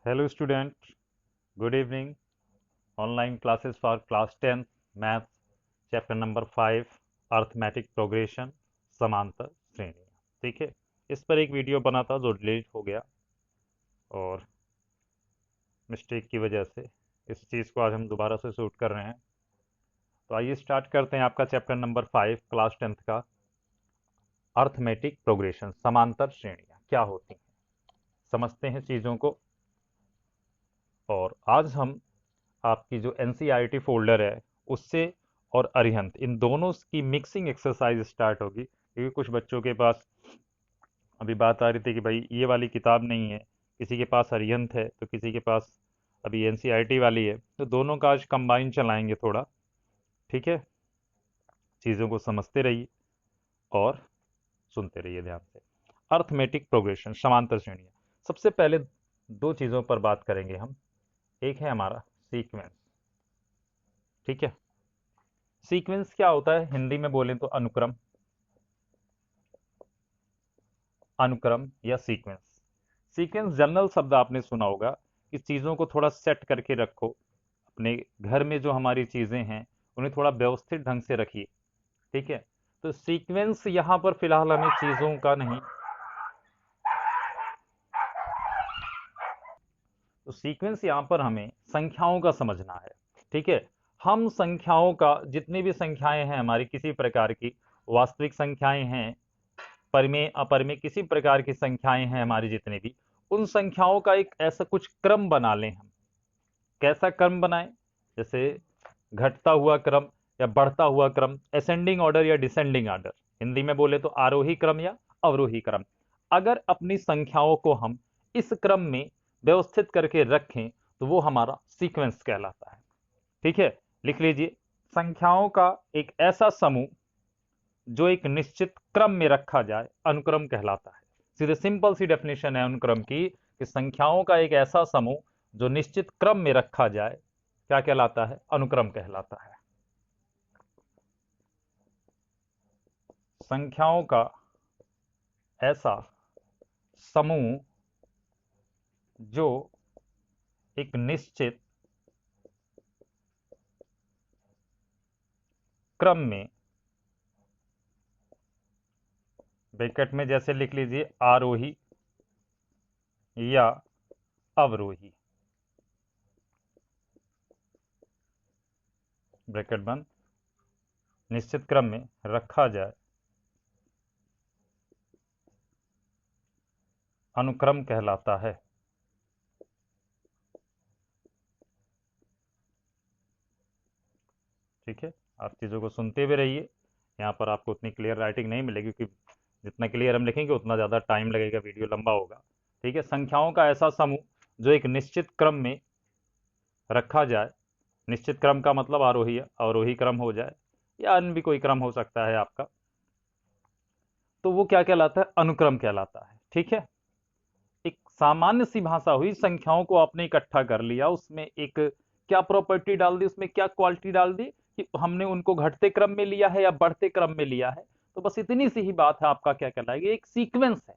Hello student, good evening. Online classes for class 10 maths chapter number 5 arithmetic progression समांतर श्रेणी। ठीक है, इस पर एक वीडियो बना था जो डिलीट हो गया और मिस्टेक की वजह से इस चीज़ को आज हम दोबारा से शूट कर रहे हैं। तो आइए स्टार्ट करते हैं आपका चैप्टर नंबर 5 क्लास 10 का अर्थमेटिक प्रोग्रेशन समांतर श्रेणियाँ क्या होती हैं, समझते हैं चीज़ों को। और आज हम आपकी जो एनसीईआरटी फोल्डर है उससे और अरिहंत इन दोनों की मिक्सिंग एक्सरसाइज स्टार्ट होगी, क्योंकि कुछ बच्चों के पास अभी बात आ रही थी कि भाई ये वाली किताब नहीं है, किसी के पास अरिहंत है तो किसी के पास अभी एनसीईआरटी वाली है, तो दोनों का आज कंबाइन चलाएंगे थोड़ा। ठीक है, चीज़ों को समझते रहिए और सुनते रहिए ध्यान से। अर्थमेटिक प्रोग्रेशन समांतर श्रेणियाँ, सबसे पहले दो चीज़ों पर बात करेंगे हम। एक है हमारा सीक्वेंस। ठीक है, सीक्वेंस क्या होता है, हिंदी में बोलें तो अनुक्रम, अनुक्रम या सीक्वेंस। सीक्वेंस जनरल शब्द आपने सुना होगा कि चीज़ों को थोड़ा सेट करके रखो, अपने घर में जो हमारी चीज़ें हैं उन्हें थोड़ा व्यवस्थित ढंग से रखिए। ठीक है, तो सीक्वेंस यहाँ पर फिलहाल हमें चीज़ों का नहीं, तो सीक्वेंस यहाँ पर हमें संख्याओं का समझना है। ठीक है, हम संख्याओं का, जितनी भी संख्याएं हैं हमारी किसी प्रकार की, वास्तविक संख्याएं हैं, परिमेय अपरिमेय किसी प्रकार की संख्याएं हैं हमारी जितनी भी, उन संख्याओं का एक ऐसा कुछ क्रम बना लें हम। कैसा क्रम बनाएं, जैसे घटता हुआ क्रम या बढ़ता हुआ क्रम, असेंडिंग ऑर्डर या डिसेंडिंग ऑर्डर, हिंदी में बोले तो आरोही क्रम या अवरोही क्रम। अगर अपनी संख्याओं को हम इस क्रम में व्यवस्थित करके रखें तो वो हमारा सीक्वेंस कहलाता है। ठीक है, लिख लीजिए, संख्याओं का एक ऐसा समूह जो एक निश्चित क्रम में रखा जाए अनुक्रम कहलाता है। सीधे सिंपल सी डेफिनेशन है अनुक्रम की कि संख्याओं का एक ऐसा समूह जो निश्चित क्रम में रखा जाए क्या कहलाता है, अनुक्रम कहलाता है। संख्याओं का ऐसा समूह जो एक निश्चित क्रम में, ब्रैकेट में जैसे लिख लीजिए आरोही या अवरोही, ब्रैकेट बंद, निश्चित क्रम में रखा जाए अनुक्रम कहलाता है। ठीक है, आप चीज़ों को सुनते हुए रहिए, यहाँ पर आपको उतनी क्लियर राइटिंग नहीं मिलेगी क्योंकि जितना क्लियर हम लिखेंगे उतना ज़्यादा टाइम लगेगा, वीडियो लंबा होगा। ठीक है, संख्याओं का ऐसा समूह जो एक निश्चित क्रम में रखा जाए, निश्चित क्रम का मतलब आरोही अवरोही क्रम हो जाए या अन्य भी कोई क्रम हो सकता है आपका, तो वो क्या कहलाता है, अनुक्रम कहलाता है। ठीक है, एक सामान्य सी भाषा हुई, संख्याओं को आपने इकट्ठा कर लिया, उसमें एक क्या प्रॉपर्टी डाल दी, उसमें क्या क्वालिटी डाल दी कि हमने उनको घटते क्रम में लिया है या बढ़ते क्रम में लिया है, तो बस इतनी सी ही बात है, आपका क्या कहलाएगी, एक सीक्वेंस है,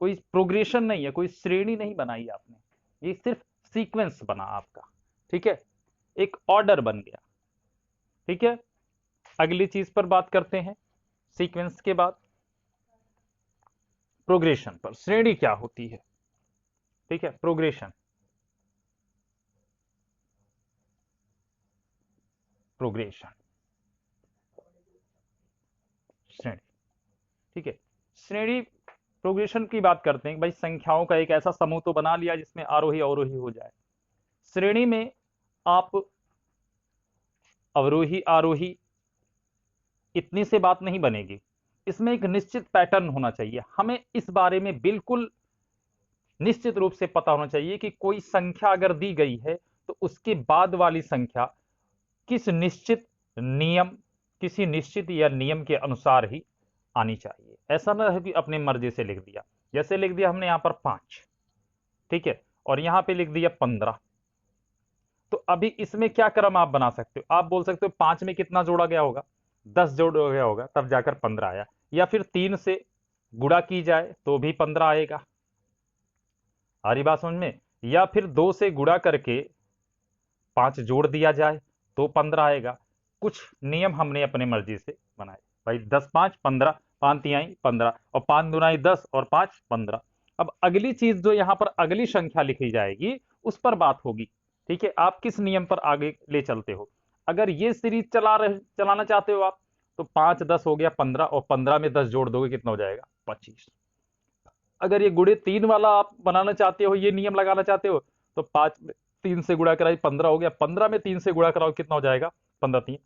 कोई प्रोग्रेशन नहीं है, कोई श्रेणी नहीं बनाई आपने, ये सिर्फ सीक्वेंस बना आपका। ठीक है, एक ऑर्डर बन गया। ठीक है, अगली चीज पर बात करते हैं, सीक्वेंस के बाद प्रोग्रेशन पर, श्रेणी क्या होती है। ठीक है, प्रोग्रेशन, प्रोग्रेशन श्रेणी। ठीक है, श्रेणी प्रोग्रेशन की बात करते हैं, भाई संख्याओं का एक ऐसा समूह तो बना लिया जिसमें आरोही अवरोही हो जाए। श्रेणी में आप अवरोही आरोही इतनी से बात नहीं बनेगी, इसमें एक निश्चित पैटर्न होना चाहिए, हमें इस बारे में बिल्कुल निश्चित रूप से पता होना चाहिए कि कोई संख्या अगर दी गई है तो उसके बाद वाली संख्या किस निश्चित नियम, किसी निश्चित या नियम के अनुसार ही आनी चाहिए। ऐसा ना है कि अपनी मर्जी से लिख दिया, जैसे लिख दिया हमने यहां पर 5, ठीक है, और यहां पे लिख दिया 15, तो अभी इसमें क्या क्रम आप बना सकते हो, आप बोल सकते हो 5 में कितना जोड़ा गया होगा, 10 जोड़ा गया होगा तब जाकर 15 आया, या फिर 3 से गुणा की जाए तो भी 15 आएगा। आ रही बात समझ में, या फिर 2 से गुणा करके 5 जोड़ दिया जाए तो 15 आएगा। कुछ नियम हमने अपने मर्जी से बनाए भाई। 10 5 15, 5 तिहाई 15 और 5 दुनाई 10 और 5 15। अब अगली चीज जो यहाँ पर अगली संख्या लिखी जाएगी उस पर बात होगी। ठीक है, आप किस नियम पर आगे ले चलते हो। अगर ये सीरीज चलाना चाहते हो आप, तो 5 10 हो गया 15 और 15 में 10 जोड़ दोगे कितना हो जाएगा 25। अगर ये गुणे 3 वाला आप बनाना चाहते हो, ये नियम लगाना चाहते हो, तो 5 में 3 से गुणा कराई 15 हो गया, 15 में 3 से गुणा कराओ कितना हो जाएगा 15 3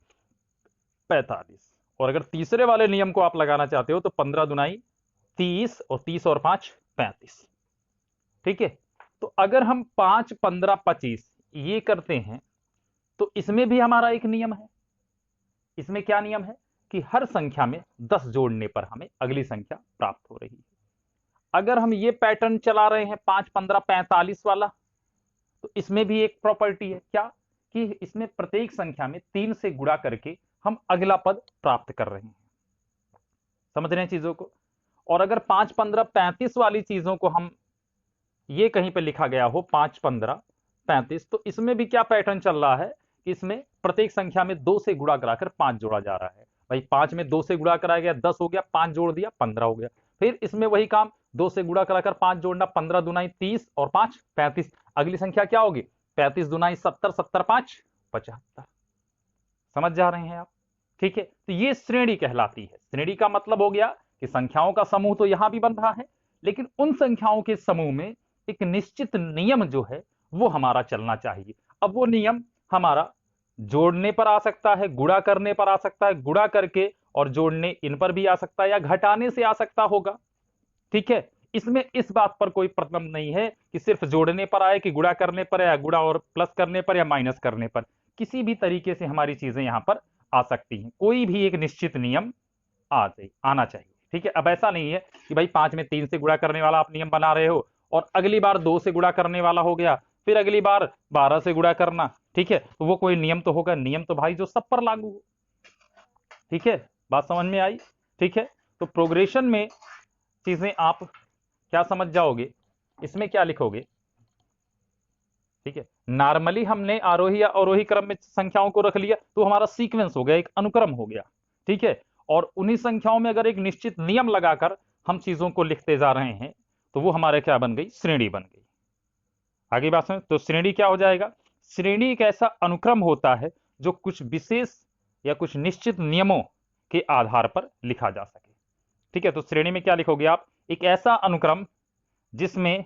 45। और अगर तीसरे वाले नियम को आप लगाना चाहते हो तो 15 दुनाई 30 और 30 और 5 35। ठीक है, तो अगर हम 5 15 25 ये करते हैं तो इसमें भी हमारा एक नियम है। इसमें क्या नियम है कि हर संख्या में 10 जोड़ने पर हमें अगली संख्या प्राप्त हो रही है। अगर हम ये पैटर्न चला रहे हैं 5 15 45 वाला, तो इसमें भी एक प्रॉपर्टी है क्या कि इसमें प्रत्येक संख्या में 3 से गुणा करके हम अगला पद प्राप्त कर रहे हैं। समझ रहे हैं चीजों को। और अगर 5 15 35 वाली चीजों को हम ये कहीं पे लिखा गया हो 5 15 35, तो इसमें भी क्या पैटर्न चल रहा है कि इसमें प्रत्येक संख्या में 2 से गुणा कराकर 5 जोड़ा जा रहा है। भाई 5 में 2 से गुणा कराया गया 10 हो गया, 5 जोड़ दिया 15 हो गया। फिर इसमें वही काम 2 से गुणा कराकर 5 जोड़ना, 15 दुनाई 30 और 5 35। अगली संख्या क्या होगी 35 दुनाई 70, 70 5 75। समझ जा रहे हैं आप। ठीक है, तो ये श्रेणी कहलाती है। श्रेणी का मतलब हो गया कि संख्याओं का समूह तो यहां भी बन रहा है, लेकिन उन संख्याओं के समूह में एक निश्चित नियम जो है वो हमारा चलना चाहिए। अब वो नियम हमारा जोड़ने पर आ सकता है, गुणा करने पर आ सकता है, गुणा करके और जोड़ने इन पर भी आ सकता है, या घटाने से आ सकता होगा। ठीक है, इसमें इस बात पर कोई प्रतिबंध नहीं है कि सिर्फ जोड़ने पर आए कि गुणा करने पर, या गुणा और प्लस करने पर, या माइनस करने पर। किसी भी तरीके से हमारी चीजें यहां पर आ सकती हैं। कोई भी एक निश्चित नियम आना चाहिए। ठीक है, अब ऐसा नहीं है कि भाई 5 में 3 से गुणा करने वाला आप नियम बना रहे हो और अगली बार 2 से गुणा करने वाला हो गया, फिर अगली बार 12 से गुणा करना। ठीक है, तो वो कोई नियम तो होगा। नियम तो भाई जो सब पर लागू हो। ठीक है, बात समझ में आई। ठीक है, तो प्रोग्रेशन में चीजें आप क्या समझ जाओगे, इसमें क्या लिखोगे। ठीक है, नॉर्मली हमने आरोही या अवरोही क्रम में संख्याओं को रख लिया तो हमारा सीक्वेंस हो गया, एक अनुक्रम हो गया। ठीक है, और उन्हीं संख्याओं में अगर एक निश्चित नियम लगाकर हम चीजों को लिखते जा रहे हैं तो वो हमारे क्या बन गई, श्रेणी बन गई। आगे बात समझ। तो श्रेणी क्या हो जाएगा, श्रेणी एक ऐसा अनुक्रम होता है जो कुछ विशेष या कुछ निश्चित नियमों के आधार पर लिखा जा सके। ठीक है, तो श्रेणी में क्या लिखोगे आप, एक ऐसा अनुक्रम जिसमें,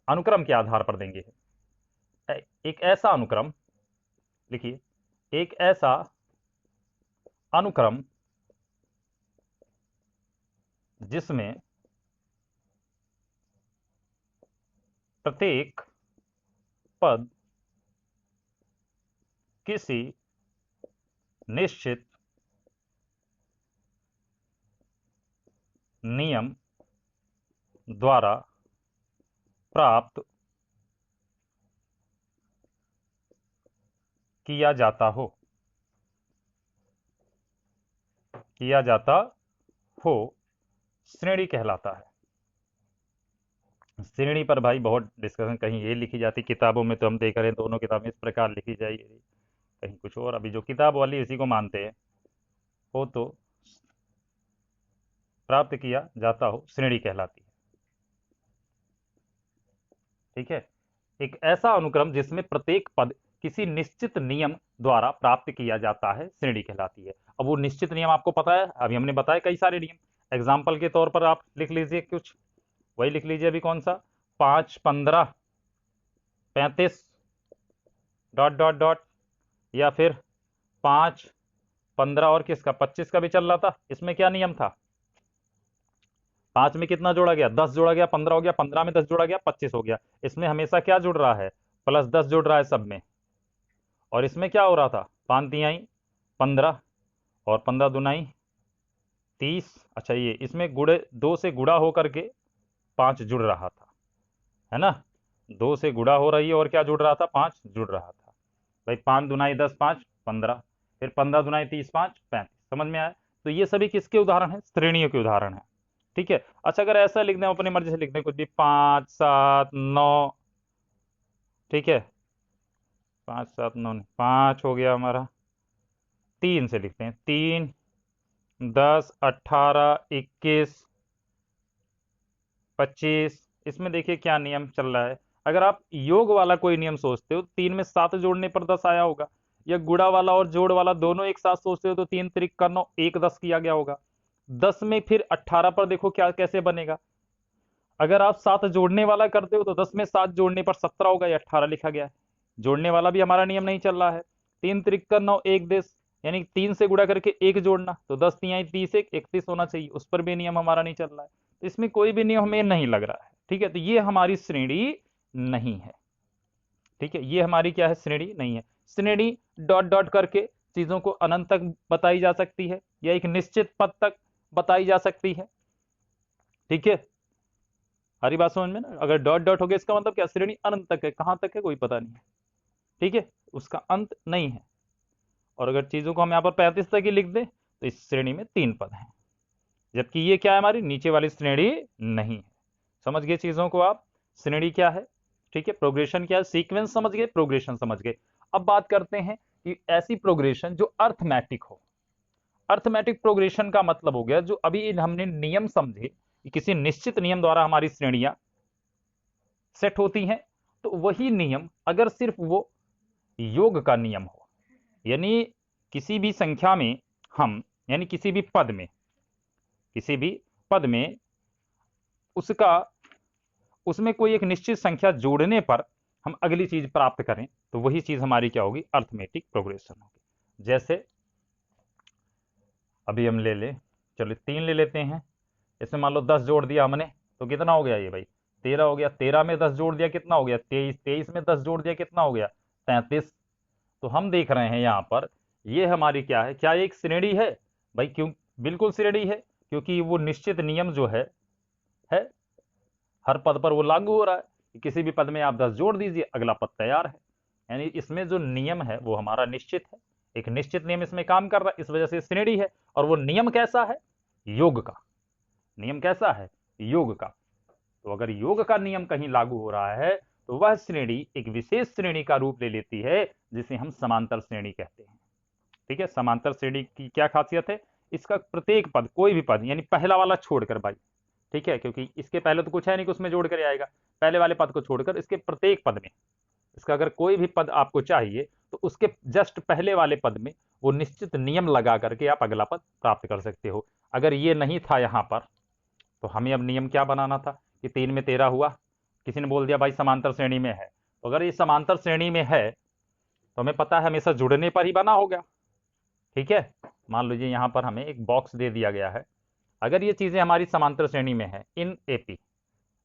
अनुक्रम के आधार पर देंगे, एक ऐसा अनुक्रम लिखिए, एक ऐसा अनुक्रम जिसमें प्रत्येक पद किसी निश्चित नियम द्वारा प्राप्त किया जाता हो श्रेणी कहलाता है। श्रेणी पर भाई बहुत डिस्कशन, कहीं ये लिखी जाती किताबों में, तो हम देख रहे हैं दोनों किताबें इस प्रकार लिखी जाएगी, कहीं कुछ और। अभी जो किताब वाली इसी को मानते हैं, हो तो प्राप्त किया जाता हो श्रेणी कहलाती है। ठीक है, एक ऐसा अनुक्रम जिसमें प्रत्येक पद किसी निश्चित नियम द्वारा प्राप्त किया जाता है श्रेणी कहलाती है। अब वो निश्चित नियम आपको पता है, अभी हमने बताया कई सारे नियम। एग्जाम्पल के तौर पर आप लिख लीजिए कुछ, वही लिख लीजिए अभी कौन सा, 5 15 35 डॉट डॉट डॉट, या फिर 5 15 और किसका 25 का भी चल रहा था। इसमें क्या नियम था, 5 में कितना जोड़ा गया 10 जोड़ा गया, 15 हो गया, 15 में 10 जोड़ा गया 25 हो गया। इसमें हमेशा क्या जुड़ रहा है, +10 जुड़ रहा है सब में। और इसमें क्या हो रहा था, 5 तिहाई 15 और 15 दुनाई 30। अच्छा, ये इसमें गुड़े 2 से गुड़ा होकर के 5 जुड़ रहा था, है ना। 2 से गुड़ा हो रही है और क्या जुड़ रहा था, 5 जुड़ रहा था। भाई 5 दुनाई 10 5 15, फिर 15 दुनाई 30 5 35। समझ में आया। तो ये सभी किसके उदाहरण है, श्रेणियों के उदाहरण है। ठीक है। अच्छा अगर ऐसा लिख दें, अपनी मर्जी से लिख दें कुछ भी, 5 7 9, ठीक है, 5 7 9 5 हो गया हमारा, 3 से लिखते हैं, 3 10 18 21 25। इसमें देखिए क्या नियम चल रहा है। अगर आप योग वाला कोई नियम सोचते हो, 3 में 7 जोड़ने पर 10 आया होगा, या गुणा वाला और जोड़ वाला दोनों एक साथ सोचते हो तो 3 त्रिक का 9, 1 10 किया गया होगा। 10 में फिर 18 पर देखो क्या कैसे बनेगा। अगर आप 7 जोड़ने वाला करते हो तो 10 में 7 जोड़ने पर 17 होगा, या 18 लिखा गया है। जोड़ने वाला भी हमारा नियम नहीं चल रहा है। 3 त्रिक का 9, 1 10, यानी 3 से गुणा करके 1 जोड़ना, तो 10 तिहाई 30, 31 होना चाहिए, उस पर भी नियम हमारा नहीं चल रहा है। तो इसमें कोई भी नियम हमें नहीं लग रहा है। ठीक है, तो ये हमारी श्रेणी नहीं है। ठीक है, ये हमारी क्या है, श्रेणी नहीं है। श्रेणी डॉट डॉट करके चीजों को अनंत तक बताई जा सकती है, या एक निश्चित पद तक बताई जा सकती है। ठीक है, हरी बात समझ में ना। अगर डॉट डॉट हो गया इसका मतलब क्या, श्रेणी अनंत तक है, कहां तक है कोई पता नहीं है। ठीक है, उसका अंत नहीं है। और अगर चीजों को हम यहाँ पर 35 तक ही लिख दें तो इस श्रेणी में 3 पद हैं, जबकि ये क्या है, हमारी नीचे वाली श्रेणी नहीं है। समझ गए चीजों को आप, श्रेणी क्या है। ठीक है, प्रोग्रेशन क्या है, सीक्वेंस समझ गए, प्रोग्रेशन समझ गए। अब बात करते हैं कि ऐसी प्रोग्रेशन जो अर्थमेटिक हो। अर्थमेटिक प्रोग्रेशन का मतलब हो गया जो अभी हमने नियम समझे कि किसी निश्चित नियम द्वारा हमारी श्रेणियां सेट होती हैं, तो वही नियम अगर सिर्फ वो योग का नियम हो, यानी किसी भी संख्या में हम, यानी किसी भी पद में उसका उसमें कोई एक निश्चित संख्या जोड़ने पर हम अगली चीज प्राप्त करें, तो वही चीज हमारी क्या होगी, अर्थमेटिक प्रोग्रेशन होगी। जैसे अभी हम ले ले, चलो 3 ले लेते हैं, इसमें मान लो 10 जोड़ दिया हमने, तो कितना हो गया ये भाई, 13 हो गया। 13 में 10 जोड़ दिया कितना हो गया, 23। 23 में 10 जोड़ दिया कितना हो गया, 33। तो हम देख रहे हैं यहाँ पर, ये हमारी क्या है, क्या ये एक श्रेणी है भाई, क्यों, बिल्कुल श्रेणी है, क्योंकि वो निश्चित नियम जो है हर पद पर वो लागू हो रहा है कि किसी भी पद में आप 10 जोड़ दीजिए, अगला पद तैयार है। यानी इसमें जो नियम है वो हमारा निश्चित है, एक निश्चित नियम इसमें काम कर रहा है, इस वजह से श्रेणी है। और वो नियम कैसा है, योग का। नियम कैसा है, योग का। तो अगर योग का नियम कहीं लागू हो रहा है तो वह श्रेणी एक विशेष श्रेणी का रूप ले लेती है, जिसे हम समांतर श्रेणी कहते हैं। ठीक है, समांतर श्रेणी की क्या खासियत है, इसका प्रत्येक पद, कोई भी पद, यानी पहला वाला छोड़कर भाई, ठीक है, क्योंकि इसके पहले तो कुछ है नहीं कि उसमें जोड़ कर आएगा, पहले वाले पद को छोड़कर इसके प्रत्येक पद में, इसका अगर कोई भी पद आपको चाहिए तो उसके जस्ट पहले वाले पद में वो निश्चित नियम लगा करके आप अगला पद प्राप्त कर सकते हो। अगर ये नहीं था यहाँ पर, तो हमें अब नियम क्या बनाना था कि 3 में 13 हुआ, किसी ने बोल दिया भाई समांतर श्रेणी में है, तो अगर ये समांतर श्रेणी में है तो हमें पता है हमेशा जुड़ने पर ही बना होगा। ठीक है, मान लीजिए यहाँ पर हमें एक बॉक्स दे दिया गया है, अगर ये चीजें हमारी समांतर श्रेणी में है, इन एपी,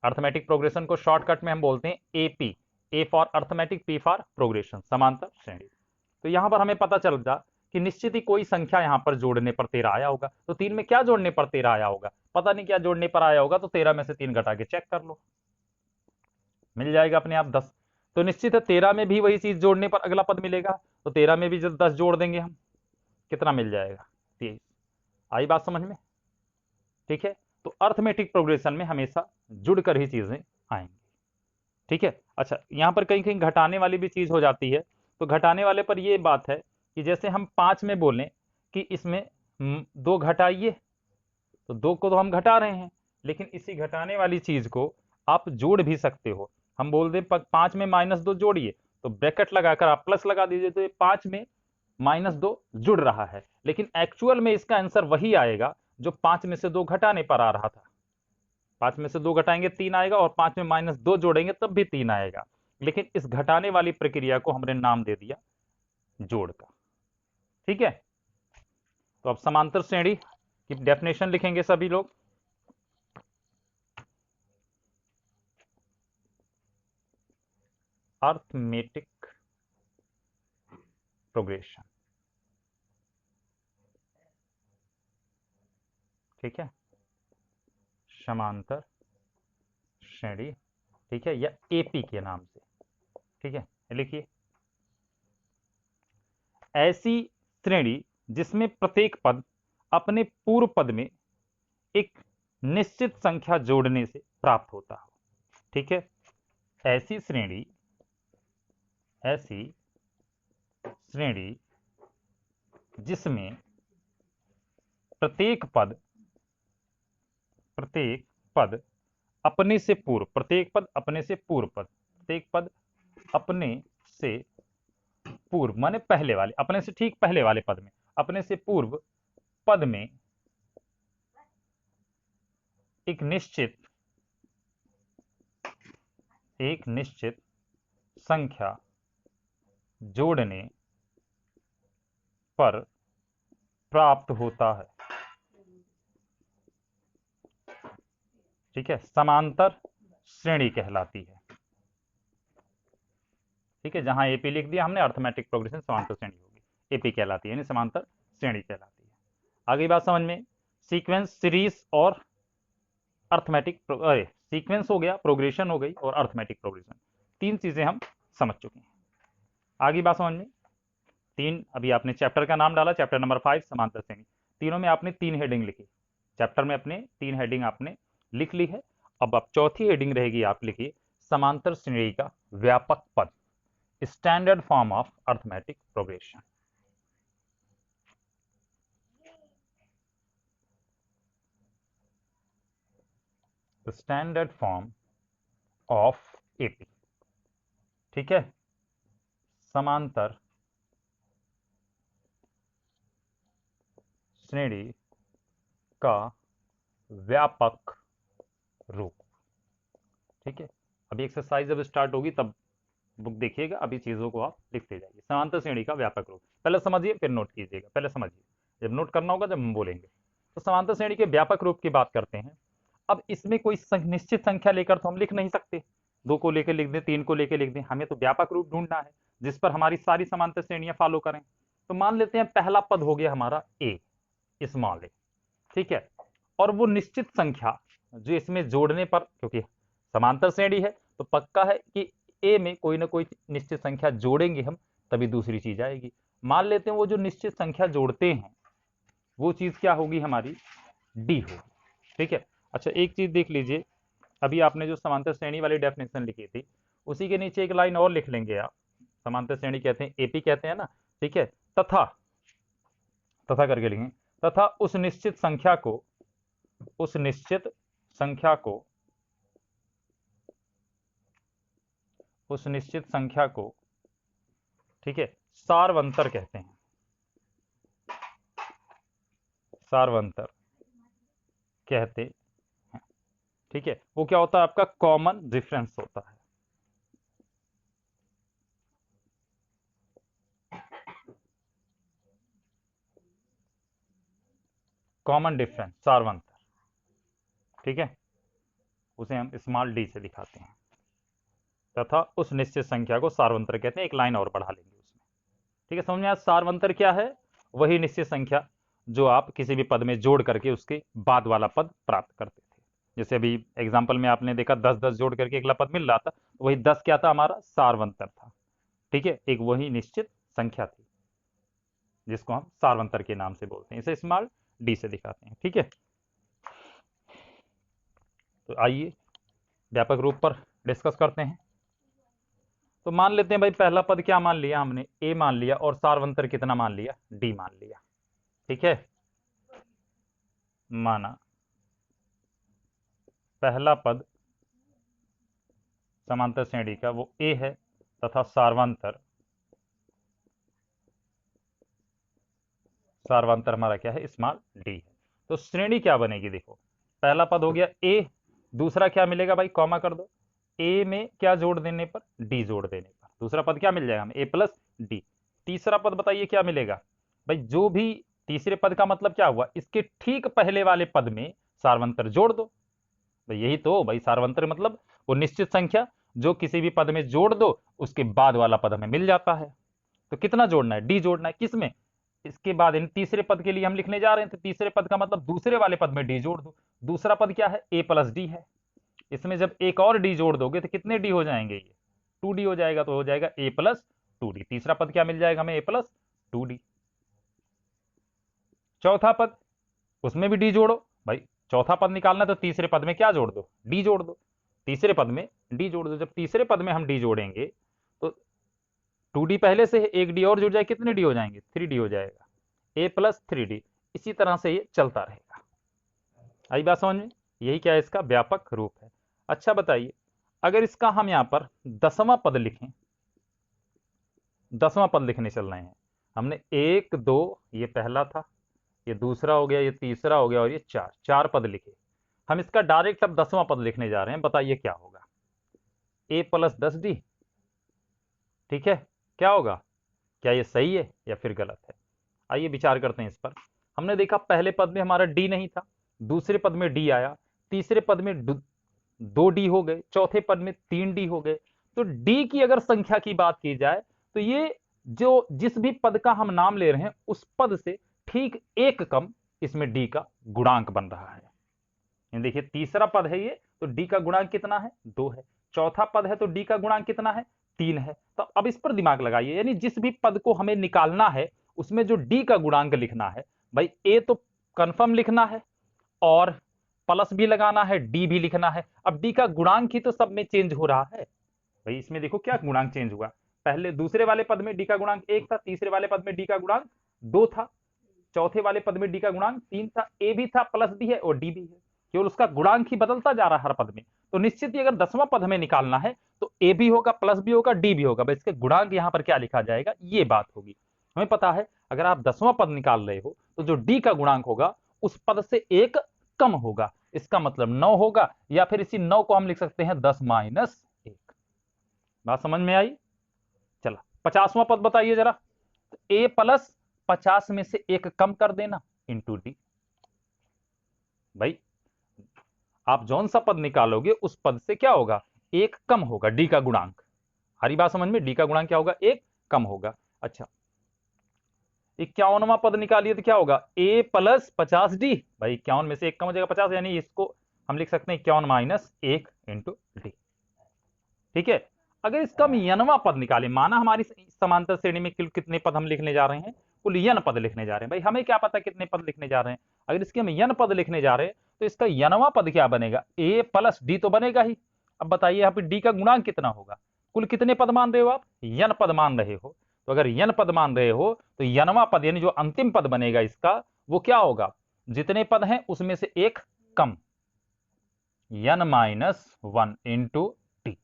अर्थमेटिक प्रोग्रेशन को शॉर्टकट में हम बोलते हैं AP, A for arithmetic, P for progression, समांतर श्रेणी। तो यहां पर हमें पता चल जा कि निश्चित ही कोई संख्या यहां पर जोड़ने पर 13 आया होगा, तो 3 में क्या जोड़ने पर 13 आया होगा, पता नहीं क्या जोड़ने पर आया होगा, तो 13 में से 3 घटा के चेक कर लो, मिल जाएगा अपने आप 10। तो निश्चित है 13 में भी वही चीज जोड़ने पर अगला पद मिलेगा, तो 13 में भी जब 10 जोड़ देंगे हम, कितना मिल जाएगा, 23। आई बात समझ में। ठीक है, तो अर्थमेटिक प्रोग्रेशन में हमेशा जुड़कर ही चीजें आएंगी। ठीक है, अच्छा यहां पर कहीं कहीं घटाने वाली भी चीज हो जाती है, तो घटाने वाले पर यह बात है कि जैसे हम 5 में बोलें कि इसमें 2 घटाइए, तो 2 को तो हम घटा रहे हैं, लेकिन इसी घटाने वाली चीज को आप जोड़ भी सकते हो। हम बोल दें 5 में -2 जोड़िए, तो ब्रैकेट लगाकर आप प्लस लगा दीजिए, तो ये 5 में -2 जुड़ रहा है, लेकिन एक्चुअल में इसका आंसर वही आएगा जो 5 में से 2 घटाने पर आ रहा था। 5 में से 2 घटाएंगे 3 आएगा, और 5 में -2 जोड़ेंगे तब भी 3 आएगा, लेकिन इस घटाने वाली प्रक्रिया को हमने नाम दे दिया जोड़ का। ठीक है, तो अब समांतर श्रेणी की डेफिनेशन लिखेंगे सभी लोग। अर्थमेटिक प्रोग्रेशन, ठीक है, समांतर श्रेणी, ठीक है, या एपी के नाम से। ठीक है, लिखिए, ऐसी श्रेणी जिसमें प्रत्येक पद अपने पूर्व पद में एक निश्चित संख्या जोड़ने से प्राप्त होता हो। ठीक है, ऐसी श्रेणी जिसमें प्रत्येक पद अपने से पूर्व, प्रत्येक पद अपने से पूर्व माने पहले वाले, अपने से ठीक पहले वाले पद में, अपने से पूर्व पद में एक निश्चित संख्या जोड़ने पर प्राप्त होता है। ठीक है, समांतर श्रेणी कहलाती है। ठीक है, जहां एपी लिख दिया हमने, अर्थमेटिक प्रोग्रेशन समांतर श्रेणी होगी, एपी कहलाती है, यानी समांतर श्रेणी कहलाती है। आगे बात समझ में, सीक्वेंस, सीरीज और अर्थमेटिक, सीक्वेंस हो गया, प्रोग्रेशन हो गई और अर्थमेटिक प्रोग्रेशन, तीन चीजें हम समझ चुके हैं। आगे बात समझ में, तीन, अभी आपने चैप्टर का नाम डाला, चैप्टर नंबर 5 समांतर श्रेणी, तीनों में आपने 3 हेडिंग लिखी, चैप्टर में अपने 3 हेडिंग आपने लिख ली है। अब आप चौथी हेडिंग रहेगी, आप लिखिए समांतर श्रेणी का व्यापक पद, standard form of arithmetic progression. Standard form of AP. ठीक है, समांतर श्रेणी का व्यापक रूप। ठीक है, अभी एक्सरसाइज जब स्टार्ट होगी तब बुक देखिएगा, अभी चीजों को आप लिखते जाइए। समांतर श्रेणी का व्यापक रूप पहले समझिए फिर नोट कीजिएगा, पहले समझिए, जब नोट करना होगा जब हम बोलेंगे। तो समांतर श्रेणी के व्यापक रूप की बात करते हैं। अब इसमें कोई निश्चित संख्या लेकर तो हम लिख नहीं सकते, 2 को लेकर लिख दें, 3 को लेकर लिख दें, हमें तो व्यापक रूप ढूंढना है जिस पर हमारी सारी समांतर श्रेणियां फॉलो करें। तो मान लेते हैं पहला पद हो गया हमारा ए, स्मॉल ए। ठीक है, और वो निश्चित संख्या जो इसमें जोड़ने पर, क्योंकि समांतर श्रेणी है तो पक्का है कि ए में कोई ना कोई निश्चित संख्या जोड़ेंगे हम, तभी दूसरी चीज आएगी। मान लेते हैं वो जो निश्चित संख्या जोड़ते हैं वो चीज क्या होगी हमारी, डी होगी। ठीक है, अच्छा एक चीज देख लीजिए, अभी आपने जो समांतर श्रेणी वाली डेफिनेशन लिखी थी उसी के नीचे एक लाइन और लिख लेंगे आप। समांतर श्रेणी कहते हैं, एपी कहते हैं ना। ठीक है, तथा करके लिखेंगे, तथा उस निश्चित संख्या को ठीक है सारवंतर कहते हैं, सारवंतर कहते हैं। ठीक है, वो क्या होता है आपका, कॉमन डिफरेंस होता है। कॉमन डिफरेंस सारवंतर। ठीक है, उसे हम स्मॉल डी से दिखाते हैं। तथा उस निश्चित संख्या को सारवंतर कहते हैं, एक लाइन और बढ़ा लेंगे उसमें। ठीक है, समझ में आया सारवंतर क्या है, वही निश्चित संख्या जो आप किसी भी पद में जोड़ करके उसके बाद वाला पद प्राप्त करते थे। जैसे अभी एग्जाम्पल में आपने देखा 10-10 जोड़ करके अगला पद मिल रहा था, वही 10 क्या था हमारा, सारवंतर था। ठीक है, एक वही निश्चित संख्या थी जिसको हम सारवंतर के नाम से बोलते हैं, इसे स्मॉल डी से दिखाते हैं। ठीक है, तो आइए व्यापक रूप पर डिस्कस करते हैं। तो मान लेते हैं भाई पहला पद क्या मान लिया हमने, ए मान लिया, और सारवंतर कितना मान लिया, डी मान लिया। ठीक है, माना पहला पद समांतर श्रेणी का वो ए है तथा सारवंतर हमारा क्या है, स्मॉल डी है। तो श्रेणी क्या बनेगी, देखो पहला पद हो गया ए, दूसरा क्या मिलेगा भाई, कॉमा कर दो, ए में क्या जोड़ देने पर, डी जोड़ देने पर दूसरा पद क्या मिल जाएगा हमें, ए प्लस डी। तीसरा पद बताइए क्या मिलेगा भाई, जो भी तीसरे पद का मतलब क्या हुआ, इसके ठीक पहले वाले पद में सारवंतर जोड़ दो। भाई यही तो भाई सारवंतर मतलब वो निश्चित संख्या जो किसी भी पद में जोड़ दो उसके बाद वाला पद हमें मिल जाता है। तो कितना जोड़ना है, डी जोड़ना है, किसमें, इसके बाद इन तीसरे पद के लिए हम लिखने जा रहे हैं, तो तीसरे पद का मतलब दूसरे वाले पद में डी जोड़ दो। दूसरा पद क्या है, ए प्लस डी है, इसमें जब एक और डी जोड़ दोगे तो कितने डी हो जाएंगे, ये 2d हो जाएगा, तो हो जाएगा ए प्लस 2d। तीसरा पद क्या मिल जाएगा हमें, ए प्लस 2d। चौथा पद उसमें भी डी जोड़ो भाई, चौथा पद निकालना है तो तीसरे पद में क्या जोड़ दो, डी जोड़ दो, तीसरे पद में डी जोड़ दो। जब तीसरे पद में हम डी जोड़ेंगे तो 2d पहले से है, एक डी और जुड़ जाए, कितने डी हो जाएंगे, 3d हो जाएगा, a प्लस 3d। इसी तरह से ये चलता रहेगा। आई बात समझ में? यही क्या है, इसका व्यापक रूप है। अच्छा बताइए, अगर इसका हम यहां पर 10वां पद लिखें, 10वां पद लिखने चल रहे हैं, हमने 1 2, ये पहला था, ये दूसरा हो गया, ये तीसरा हो गया, और ये चार, चार पद लिखे। हम इसका डायरेक्ट अब 10वां पद लिखने जा रहे हैं, बताइए क्या होगा, a प्लस 10d। ठीक है, क्या होगा, क्या ये सही है या फिर गलत है? आइए विचार करते हैं इस पर। हमने देखा पहले पद में हमारा डी नहीं था, दूसरे पद में डी आया, तीसरे पद में 2d हो गए, चौथे पद में 3d हो गए। तो डी की अगर संख्या की बात की जाए तो ये जो जिस भी पद का हम नाम ले रहे हैं उस पद से ठीक एक कम इसमें डी का गुणांक बन रहा है। देखिए तीसरा पद है ये, तो डी का गुणांक कितना है, 2 है। चौथा पद है तो डी का गुणांक कितना है, 3 है। तो अब इस पर दिमाग लगाइए, यानी जिस भी पद को हमें निकालना है उसमें जो डी का गुणांक लिखना है, भाई ए तो कंफर्म लिखना है और प्लस भी लगाना है, डी भी लिखना है। अब डी का गुणांक ही तो सब में चेंज हो रहा है। भाई इसमें देखो क्या गुणांक चेंज हुआ, पहले दूसरे वाले पद में डी का गुणांक 1 था, तीसरे वाले पद में डी का गुणांक 2 था, चौथे वाले पद में डी का गुणांक 3 था, ए भी था, प्लस भी है और डी भी है। केवल उसका गुणांक ही बदलता जा रहा है हर पद में। तो निश्चित ही अगर 10वां पद हमें निकालना है तो ए भी होगा, प्लस भी होगा, डी भी होगा। भाई इसके गुणांक यहां पर क्या लिखा जाएगा, ये बात होगी। हमें पता है अगर आप 10वां पद निकाल रहे हो तो जो डी का गुणांक होगा उस पद से एक कम होगा, इसका मतलब 9 होगा, या फिर इसी 9 को हम लिख सकते हैं 10 माइनस 1। बात समझ में आई? चला 50वां पद बताइए जरा। तो ए प्लस 50 में से एक कम कर देना इंटू डी। भाई आप जौन सा पद निकालोगे उस पद से क्या होगा, एक कम होगा डी का गुणांक। हरी बात समझ में, डी का गुणांक क्या होगा, एक कम होगा। अच्छा 51वां पद निकालिए तो क्या होगा, ए प्लस 50d। भाई 51 में से एक कम हो जाएगा 50, यानी इसको हम लिख सकते हैं 51 माइनस 1 इंटू डी। ठीक है, अगर इसका हम यनवा पद निकालें, माना हमारी समांतर श्रेणी में कुल कितने पद हम लिखने जा रहे हैं, कुल यन पद लिखने जा रहे हैं। भाई हमें क्या पता कितने पद लिखने जा रहे हैं, अगर इसके हम यन पद लिखने जा रहे हैं तो इसका यनवा पद क्या बनेगा, ए प्लस डी तो बनेगा ही। अब बताइए यहाँ पे डी का गुणांक कितना होगा, कुल कितने पद मान रहे हो आप, यन पद मान रहे हो। तो अगर यन पद मान रहे हो तो यनवा पद यानी जो अंतिम पद बनेगा इसका वो क्या होगा, जितने पद हैं उसमें से एक कम, यन माइनस 1 इंटू टी।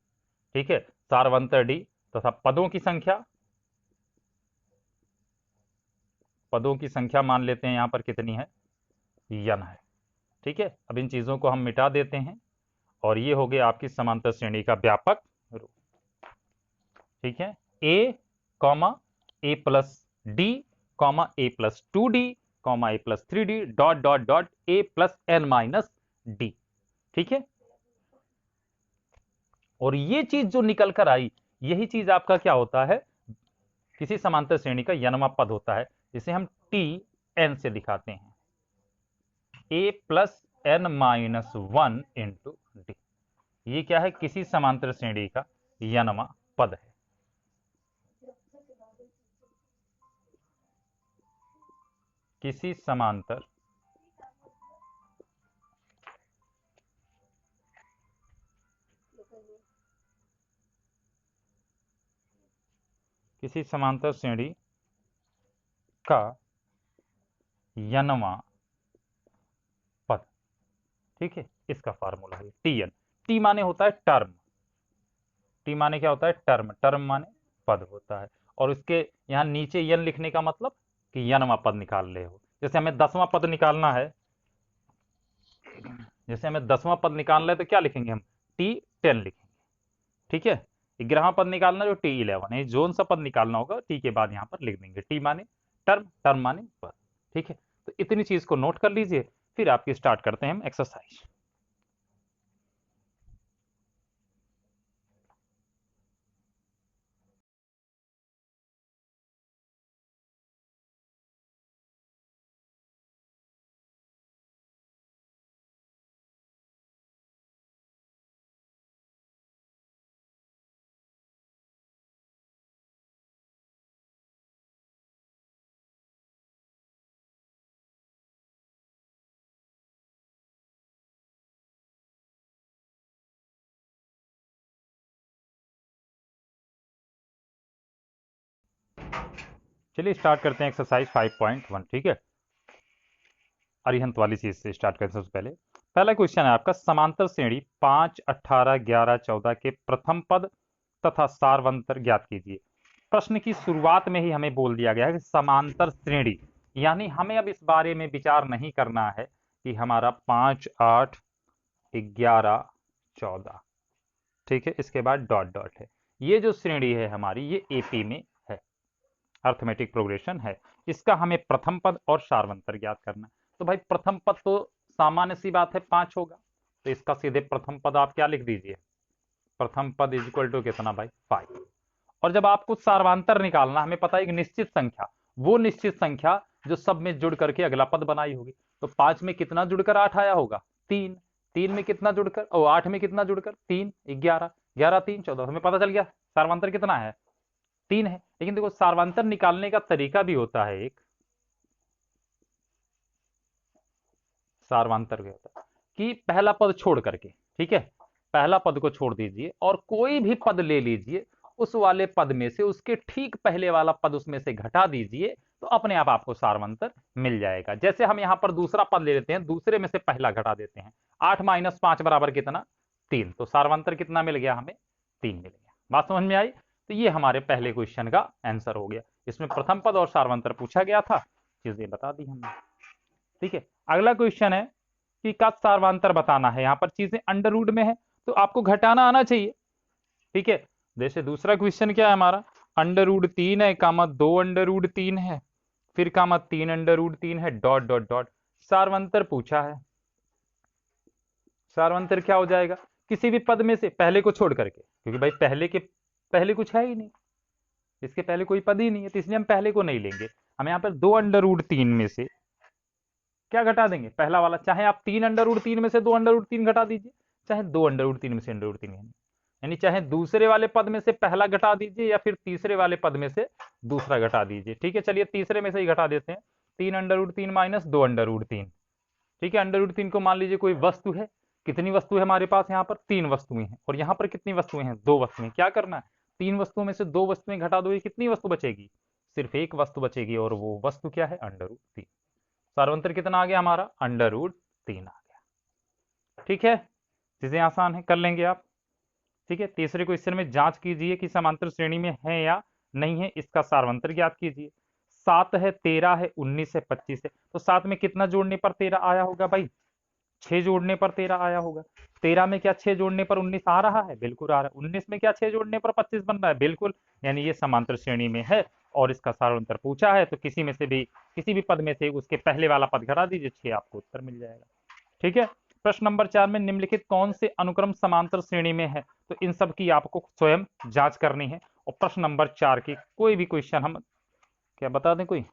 ठीक है, सारवंतर डी तथा पदों की संख्या मान लेते हैं यहां पर कितनी है, यन है। ठीक है, अब इन चीजों को हम मिटा देते हैं और ये हो गया आपकी समांतर श्रेणी का व्यापक रूप। ठीक है, A comma A plus D comma A plus 2d comma A plus 3d dot dot dot A plus N minus D. ठीक है, और ये चीज जो निकल कर आई यही चीज आपका क्या होता है, किसी समांतर श्रेणी का यनवा पद होता है, जिसे हम टी एन से दिखाते हैं, A plus N minus 1 into D. ये क्या है, किसी समांतर श्रेणी का यनवा पद है। किसी समांतर श्रेणी का यनवा पद। ठीक है, इसका फार्मूला है टी एन। टी माने होता है टर्म, टी माने क्या होता है, टर्म, टर्म माने पद होता है। और उसके यहां नीचे यन लिखने का मतलब कि यनवा पद निकाल रहे हो। जैसे हमें 10वां पद निकालना है, जैसे हमें 10वां पद निकालना है तो क्या लिखेंगे हम, टी 10 लिखेंगे। ठीक है, 11वां पद निकालना जो टी 11 है, जोन सा पद निकालना होगा टी के बाद यहां पर लिख देंगे, टी माने टर्म, टर्म माने पद। ठीक है, तो इतनी चीज को नोट कर लीजिए, फिर आपकी स्टार्ट करते हैं हम एक्सरसाइज। चलिए स्टार्ट करते हैं एक्सरसाइज 5.1। ठीक है, अरिहंत वाली चीज से स्टार्ट करते हैं। सबसे पहले पहला क्वेश्चन है आपका, समांतर श्रेणी 5, 18, 11, 14 के प्रथम पद तथा सारवंतर ज्ञात कीजिए। प्रश्न की शुरुआत में ही हमें बोल दिया गया है कि समांतर श्रेणी, यानी हमें अब इस बारे में विचार नहीं करना है कि हमारा 5, 8, 11, 14, ठीक है, इसके बाद डॉट डॉट है। ये जो श्रेणी है हमारी, ये एपी में है, अर्थमेटिक प्रोग्रेशन है। इसका हमें प्रथम पद और सारवंतर ज्ञात करना है। तो भाई प्रथम पद तो सामान्य सी बात है 5 होगा, तो इसका सीधे प्रथम पद आप क्या लिख दीजिए, प्रथम पद इज इक्वल टू कितना भाई 5। और जब आपको सार्वंतर निकालना, हमें पता है एक निश्चित संख्या, वो निश्चित संख्या जो सब में जुड़ करके अगला पद बनाई होगी। तो 5 में कितना जुड़कर 8 आया होगा, 3। 3 में कितना जुड़कर, और 8 में कितना जुड़कर 3, 11, 11 3 14, हमें पता चल गया सार्वंतर कितना है, 3 है। लेकिन देखो सार्वंतर निकालने का तरीका भी होता है एक, सार्वंतर क्या होता है कि पहला पद छोड़ करके, ठीक है, पहला पद को छोड़ दीजिए और कोई भी पद ले लीजिए, उस वाले पद में से उसके ठीक पहले वाला पद उसमें से घटा दीजिए, तो अपने आप आपको सार्वंतर मिल जाएगा। जैसे हम यहां पर दूसरा पद ले लेते हैं, दूसरे में से पहला घटा देते हैं, 8 माइनस 5 बराबर कितना, 3। तो सार्वंतर कितना मिल गया हमें, 3 मिल गया। बात समझ में आई? तो ये हमारे पहले क्वेश्चन का आंसर हो गया। इसमें प्रथम पद और सार्वंतर पूछा गया था, चीजें बता दी हमने। ठीक है, अगला क्वेश्चन है कि का सार्वंतर बताना है। यहां पर चीजें अंडर रूट में है, तो आपको घटाना आना चाहिए। ठीक है, जैसे दूसरा क्वेश्चन क्या है हमारा, अंडर रूट 3 है, कामा 2 अंडर रूट 3 है, फिर कामा 3 अंडर रूट 3 है, डॉट डॉट डॉट। सार्वंतर पूछा है, सार्वंतर क्या हो जाएगा, किसी भी पद में से पहले को छोड़ करके, क्योंकि भाई पहले कुछ है ही नहीं, इसके पहले कोई पद ही नहीं है, तो इसलिए हम पहले को नहीं लेंगे। हम यहाँ पर 2 अंडर रूट 3 में से क्या घटा देंगे, पहला वाला। चाहे आप 3 अंडर रूट 3 में से 2 अंडर रूट 3 घटा दीजिए, चाहे 2 अंडर रूट 3 में से अंडर रूट 3, यानी चाहे दूसरे वाले पद में से पहला घटा दीजिए या फिर तीसरे वाले पद में से दूसरा घटा दीजिए। ठीक है, चलिए तीसरे में से ही घटा देते हैं, 3 under root 3 minus 2 under root 3। ठीक है, अंडर रूट 3 को मान लीजिए कोई वस्तु है। कितनी वस्तु है हमारे पास, यहाँ पर 3 वस्तुएं हैं, और यहाँ पर कितनी वस्तुएं हैं, 2 वस्तुएं। क्या करना है, 3 वस्तुओं में से 2 वस्तुएं घटा दो, कितनी वस्तु बचेगी, सिर्फ एक वस्तु बचेगी, और वो वस्तु क्या है, अंडर रूट 3। सार्वंतर कितना आ गया हमारा, अंडर रूट 3 आ गया। ठीक है, चीजें आसान है, कर लेंगे आप। ठीक है, तीसरे क्वेश्चन में जांच कीजिए कि समांतर श्रेणी में है या नहीं है, इसका सार्वंतर ज्ञात कीजिए। 7 है, 13 है, 19 है, 25 है, तो 7 में कितना जोड़ने पर 13 आया होगा भाई, 6 जोड़ने पर 13 आया होगा। 13 में क्या 6 जोड़ने पर 19 आ रहा है, बिल्कुल आ रहा है। 19 में क्या 6 जोड़ने पर 25 बन रहा है, बिल्कुल। यानी ये समांतर श्रेणी में है, और इसका सार्वंतर पूछा है, तो किसी में से भी, किसी भी पद में से उसके पहले वाला पद घटा दीजिए, 6 आपको उत्तर मिल जाएगा। ठीक है, प्रश्न नंबर 4 में निम्नलिखित कौन से अनुक्रम समांतर श्रेणी में है, तो इन सब की आपको स्वयं जांच करनी है। और प्रश्न नंबर 4 की कोई भी क्वेश्चन हम क्या बता दें, कोई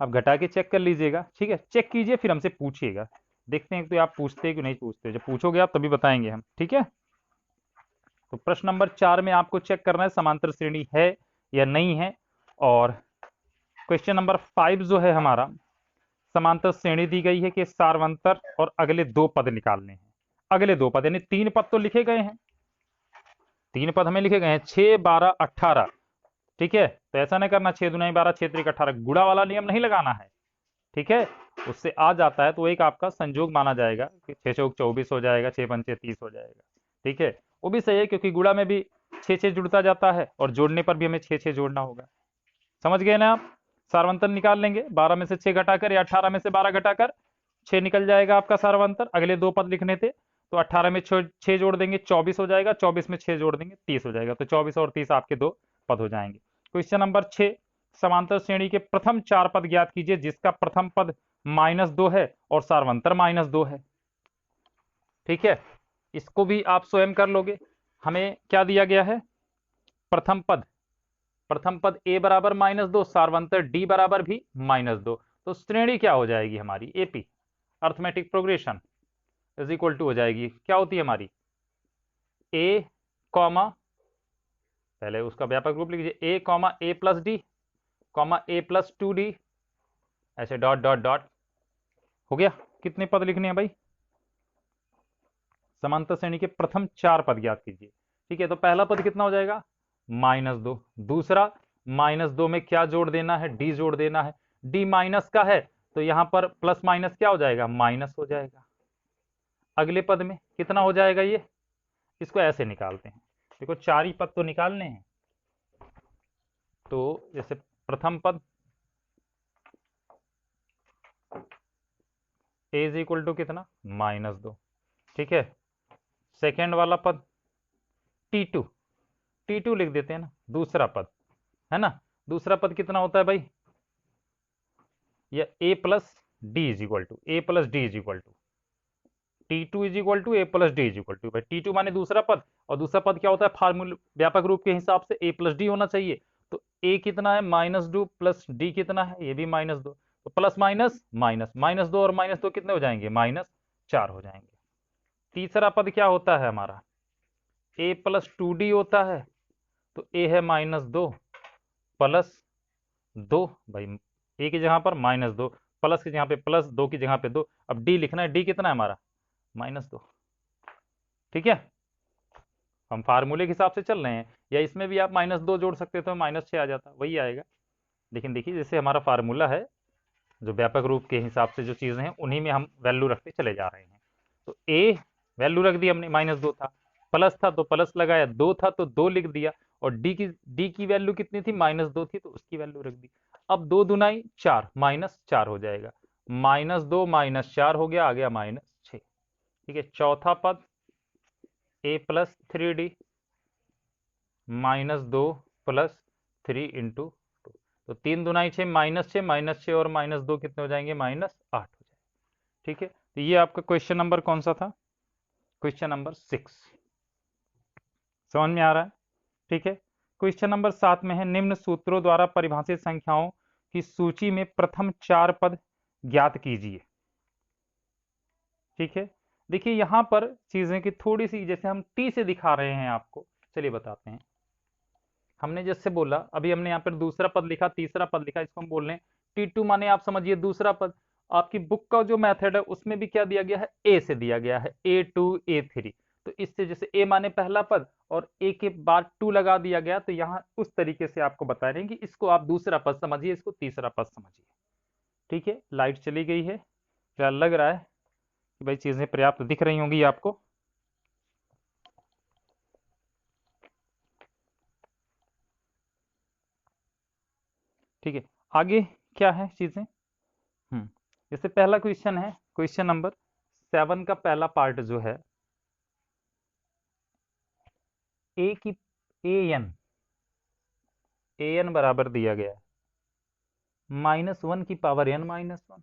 आप घटा के चेक कर लीजिएगा। ठीक है, चेक कीजिए फिर हमसे पूछिएगा, देखते हैं तो आप पूछते हैं कि नहीं पूछते। जब पूछोगे आप तभी बताएंगे हम। ठीक है, तो प्रश्न नंबर 4 में आपको चेक करना है समांतर श्रेणी है या नहीं है। और क्वेश्चन नंबर 5 जो है हमारा, समांतर श्रेणी दी गई है कि सार्वंतर और अगले 2 पद निकालने हैं। अगले 2 पद यानी 3 पद तो लिखे गए हैं, 3 पद हमें लिखे गए हैं, 6, 12, 18। ठीक है, तो ऐसा नहीं करना 6 दूना 12, 6 3 18, गुणा वाला नियम नहीं लगाना है। ठीक है, उससे आ जाता है तो एक आपका संजोग माना जाएगा कि 6 चौक 24 हो जाएगा, 6 पंचे 30 हो जाएगा। ठीक है, वो भी सही है, क्योंकि गुणा में भी 6 जुड़ता जाता है, और जोड़ने पर भी हमें 6 जोड़ना होगा। समझ गए ना आप? सार्वंतर निकाल लेंगे, 12 में से 6 घटाकर या 18 में से 12 घटाकर 6 निकल जाएगा आपका सार्वंतर। अगले 2 पद लिखने थे, तो 18 में 6 जोड़ देंगे, 24 हो जाएगा, 24 में 6 जोड़ देंगे, 30 हो जाएगा। तो 24 और 30 आपके 2 पद हो जाएंगे। क्वेश्चन नंबर 6, समांतर श्रेणी के प्रथम 4 पद ज्ञात कीजिए जिसका प्रथम पद -2 है और सार्वंतर -2 है। ठीक है, इसको भी आप स्वयं कर लोगे। हमें क्या दिया गया है, प्रथम पद, प्रथम पद a बराबर -2, सार्वंतर d बराबर भी -2, तो श्रेणी क्या हो जाएगी हमारी, AP, arithmetic progression, is equal to हो जाएगी, क्या होती है हमारी, a कॉमा, पहले उसका व्यापक रूप लिखिए, a comma a plus D comma a plus 2d, ऐसे डॉट डॉट डॉट हो गया। कितने पद लिखने हैं भाई, समांतर श्रेणी के प्रथम 4 पद ज्ञात कीजिए। ठीक है, तो पहला पद कितना हो जाएगा, -2। दूसरा -2 में क्या जोड़ देना है, डी जोड़ देना है। डी माइनस का है तो यहां पर प्लस माइनस क्या हो जाएगा, माइनस हो जाएगा। अगले पद में कितना हो जाएगा ये, इसको ऐसे निकालते हैं। देखो 4 ही पद तो निकालने हैं। तो जैसे प्रथम पद ए इज इक्वल टू कितना, -2, ठीक है। सेकेंड वाला पद T2, T2 लिख देते हैं ना, दूसरा पद है ना। दूसरा पद कितना होता है भाई, या a plus d is equal to, a plus d is equal to T2 is equal to a plus d is equal to. भाई T2 माने दूसरा पद, और दूसरा पद क्या होता है, फार्मूला व्यापक रूप के हिसाब से a प्लस डी होना चाहिए। तो a कितना है, -2 प्लस डी कितना है, ये भी -2। तो प्लस माइनस माइनस, -2 और -2 कितने हो जाएंगे, -4 हो जाएंगे। तीसरा पद क्या होता है हमारा, a प्लस 2d होता है। तो a है -2 प्लस 2, भाई a की जगह पर -2, प्लस की जगह पे प्लस, 2 की जगह पे 2। अब d लिखना है, d कितना है हमारा, -2, ठीक है। हम फार्मूले के हिसाब से चल रहे हैं, या इसमें भी आप -2 जोड़ सकते थे तो -6 आ जाता, वही आएगा। लेकिन देखिए जैसे हमारा फार्मूला है, जो व्यापक रूप के हिसाब से जो चीजें हैं उन्हीं में हम वैल्यू रखते चले जा रहे हैं। तो a वैल्यू रख दी हमने, -2 था, प्लस था तो प्लस लगाया, 2 था तो 2 लिख दिया, और d की वैल्यू कितनी थी, -2 थी तो उसकी वैल्यू रख दी। अब 2 दूनाई 4, -4 हो जाएगा, -2 -4 हो गया, आ गया -6, ठीक है। चौथा पद a plus 3d, -2 plus 3 into 2, तो 3 दूनाई 6, -6 और -2 कितने हो जाएंगे, -8 हो जाएंगे, ठीक है। तो ये आपका क्वेश्चन नंबर कौन सा था, क्वेश्चन नंबर 6, समझ में आ रहा है, ठीक है। क्वेश्चन नंबर 7 में है, निम्न सूत्रों द्वारा परिभाषित संख्याओं की सूची में प्रथम 4 पद ज्ञात कीजिए, ठीक है। देखिए यहां पर चीजें की थोड़ी सी, जैसे हम टी से दिखा रहे हैं आपको, चलिए बताते हैं। हमने जैसे बोला, अभी हमने यहाँ पर दूसरा पद लिखा, तीसरा पद लिखा, इसको हम बोल रहे हैं T2 माने आप समझिए दूसरा पद। आपकी बुक का जो मेथड है उसमें भी क्या दिया गया है, ए से दिया गया है, A2 A3। तो इससे जैसे ए माने पहला पद और ए के बाद 2 लगा दिया गया, तो यहाँ उस तरीके से आपको बता रहे हैं कि इसको आप दूसरा पद समझिए, इसको तीसरा पद समझिए, ठीक है। लाइट चली गई है, क्या लग रहा है कि भाई चीजें पर्याप्त दिख रही होंगी आपको। ठीक है, आगे क्या है चीजें। जैसे पहला क्वेश्चन है, क्वेश्चन नंबर 7 का पहला पार्ट जो है, ए की an बराबर दिया गया है -1 की पावर n -1,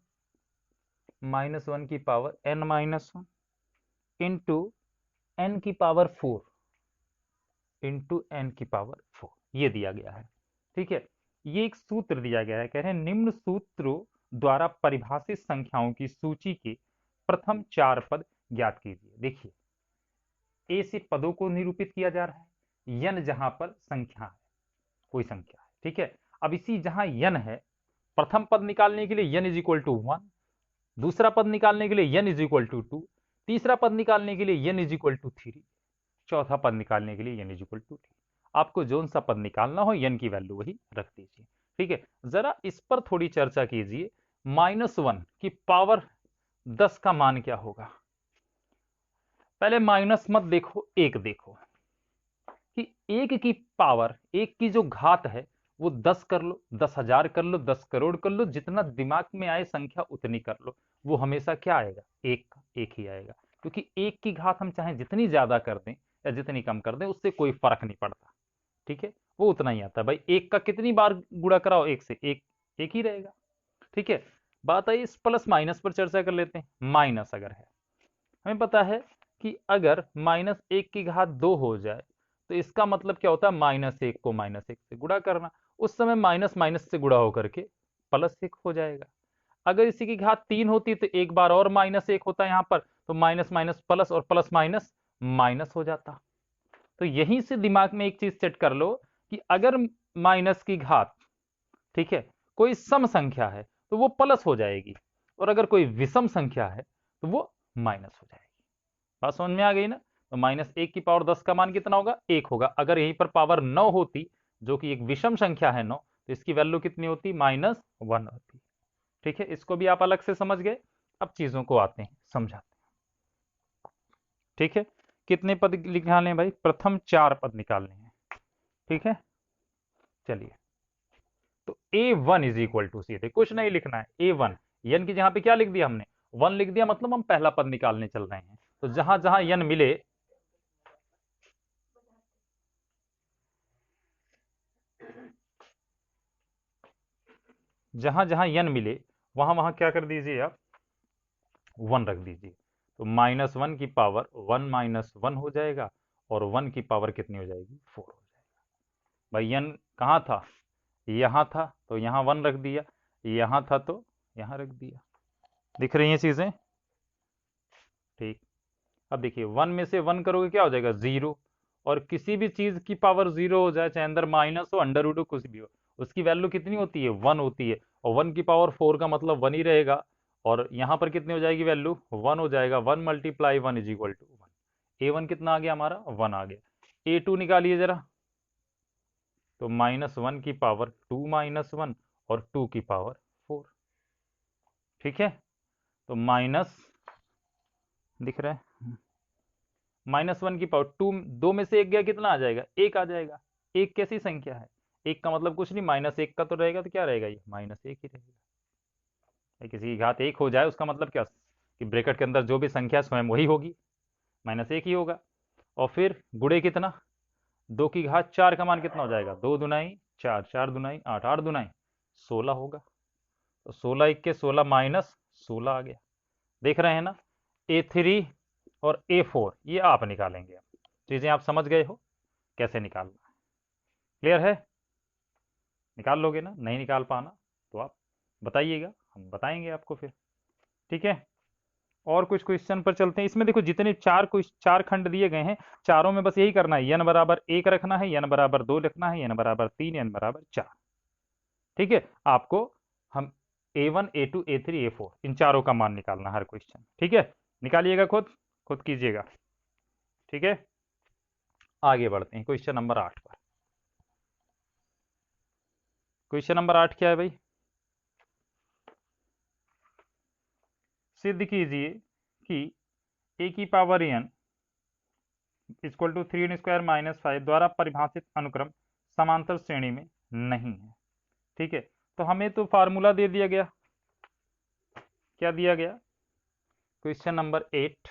-1 की पावर n -1 इंटू n की पावर 4, इंटू n की पावर 4, ये दिया गया है, ठीक है। ये एक सूत्र दिया गया है, कह रहे हैं निम्न सूत्रों द्वारा परिभाषित संख्याओं की सूची के प्रथम 4 पद ज्ञात कीजिए। देखिए ए से पदों को निरूपित किया जा रहा है, यन जहां पर संख्या है, कोई संख्या है, ठीक है। अब इसी जहां यन है, प्रथम पद निकालने के लिए यन इज इक्वल टू 1, दूसरा पद निकालने के लिए यन इज इक्वल टू 2, तीसरा पद निकालने के लिए यन इज इक्वल टू 3, चौथा पद निकालने के लिए यन इज इक्वल टू 3। आपको जोन सा पद निकालना हो, यन की वैल्यू वही रख दीजिए, ठीक है। जरा इस पर थोड़ी चर्चा कीजिए, -1 की पावर 10 का मान क्या होगा। पहले माइनस मत देखो, एक देखो कि एक की पावर, एक की जो घात है वो 10 कर लो, 10,000 कर लो, 10 करोड़ कर लो, जितना दिमाग में आए संख्या उतनी कर लो, वो हमेशा क्या आएगा, एक का एक ही आएगा। क्योंकि एक की घात हम चाहे जितनी ज्यादा कर दें या जितनी कम कर दें, उससे कोई फर्क नहीं पड़ता, ठीक है, वो उतना ही आता है। भाई एक का कितनी बार गुणा कराओ एक से, एक एक ही रहेगा, ठीक है। बात आई इस प्लस माइनस पर चर्चा कर लेते हैं। माइनस अगर है, हमें पता है कि अगर -1 की घात 2 हो जाए तो इसका मतलब क्या होता है, -1 को -1 से गुणा करना, उस समय माइनस माइनस से गुणा होकर के +1 हो जाएगा। अगर इसी की घात 3 होती तो एक बार और -1 होता है यहाँ पर, तो माइनस माइनस प्लस और प्लस माइनस माइनस हो जाता। तो यहीं से दिमाग में एक चीज सेट कर लो कि अगर माइनस की घात, ठीक है, कोई सम संख्या है तो वो प्लस हो जाएगी, और अगर कोई विषम संख्या है तो वो माइनस हो जाएगी। बात समझ में आ गई ना। तो -1 की पावर 10 का मान कितना होगा? 1 होगा। अगर यहीं पर पावर 9 होती, जो कि एक विषम संख्या है 9, तो इसकी वैल्यू कितनी होती? -1 होती। ठीक है, इसको भी आप अलग से समझ गए। अब चीजों को आते हैं समझाते हैं। ठीक है, कितने पद निकालने हैं भाई? प्रथम 4 पद निकालने हैं। ठीक है, चलिए, तो A1 इज इक्वल टू, सीधे कुछ नहीं लिखना है, A1 यन की जहां पे क्या लिख दिया हमने? 1 लिख दिया, मतलब हम पहला पद निकालने चल रहे हैं। तो जहां जहां यन मिले, जहां जहां यन मिले वहां वहां क्या कर दीजिए आप? 1 रख दीजिए। तो -1 की पावर 1 - 1 हो जाएगा, और 1 की पावर कितनी हो जाएगी? 4 हो जाएगा। भाई यन कहाँ था? यहाँ था, तो यहाँ 1 रख दिया, यहाँ था तो यहाँ रख दिया। दिख रही हैं चीजें? ठीक। अब देखिए, 1 में से 1 करोगे क्या हो जाएगा? 0। और किसी भी चीज की पावर 0 हो जाए, चाहे अंदर माइनस हो, अंडर रूट हो, कुछ भी हो, उसकी वैल्यू कितनी होती है? 1 होती है। और 1 की पावर 4 का मतलब 1 ही रहेगा। और यहाँ पर कितनी हो जाएगी वैल्यू? 1 हो जाएगा। 1 × 1 इज इक्वल टू 1। A1 कितना आ गया हमारा? 1 आ गया। A2 निकालिए जरा। तो -1 की पावर 2 - 1 और 2 की पावर 4। ठीक है, तो माइनस, दिख रहा है, -1 की पावर 2, 2 में से 1 गया, कितना आ जाएगा? 1 आ जाएगा। 1 कैसी संख्या है? 1 का मतलब कुछ नहीं, -1 का तो रहेगा, तो क्या रहेगा? ये -1 ही रहेगा। किसी की घात 1 हो जाए, उसका मतलब क्या? कि ब्रैकेट के अंदर जो भी संख्या स्वयं वही होगी, -1 ही होगा। और फिर गुणे कितना? 2 की घात 4 का मान कितना हो जाएगा? 2 दुनाई 4, 4 दुनाई 8, 8 दुनाई 16 होगा। तो 16 1 16 -16 आ गया। देख रहे हैं ना? A3 और A4 ये आप निकालेंगे। चीजें आप समझ गए हो कैसे निकालना है? क्लियर है? निकाल लोगे ना? नहीं निकाल पाना तो आप बताइएगा, हम बताएंगे आपको फिर। ठीक है, और कुछ क्वेश्चन पर चलते हैं। इसमें देखो, जितने 4 खंड दिए गए हैं, चारों में बस यही करना है, n बराबर 1 रखना है, n बराबर 2 रखना है, n बराबर 3, n बराबर 4। ठीक है, आपको हम A1 A2 A3 A4 इन चारों का मान निकालना हर क्वेश्चन। ठीक है, निकालिएगा, खुद खुद कीजिएगा। ठीक है, आगे बढ़ते हैं क्वेश्चन नंबर 8 पर। क्वेश्चन नंबर 8 क्या है भाई? सिद्ध कीजिए कि a की power n equal to 3n² - 5 द्वारा परिभाषित अनुक्रम समांतर श्रेणी में नहीं है। ठीक है, तो हमें तो फार्मूला दे दिया गया। क्या दिया गया? क्वेश्चन नंबर 8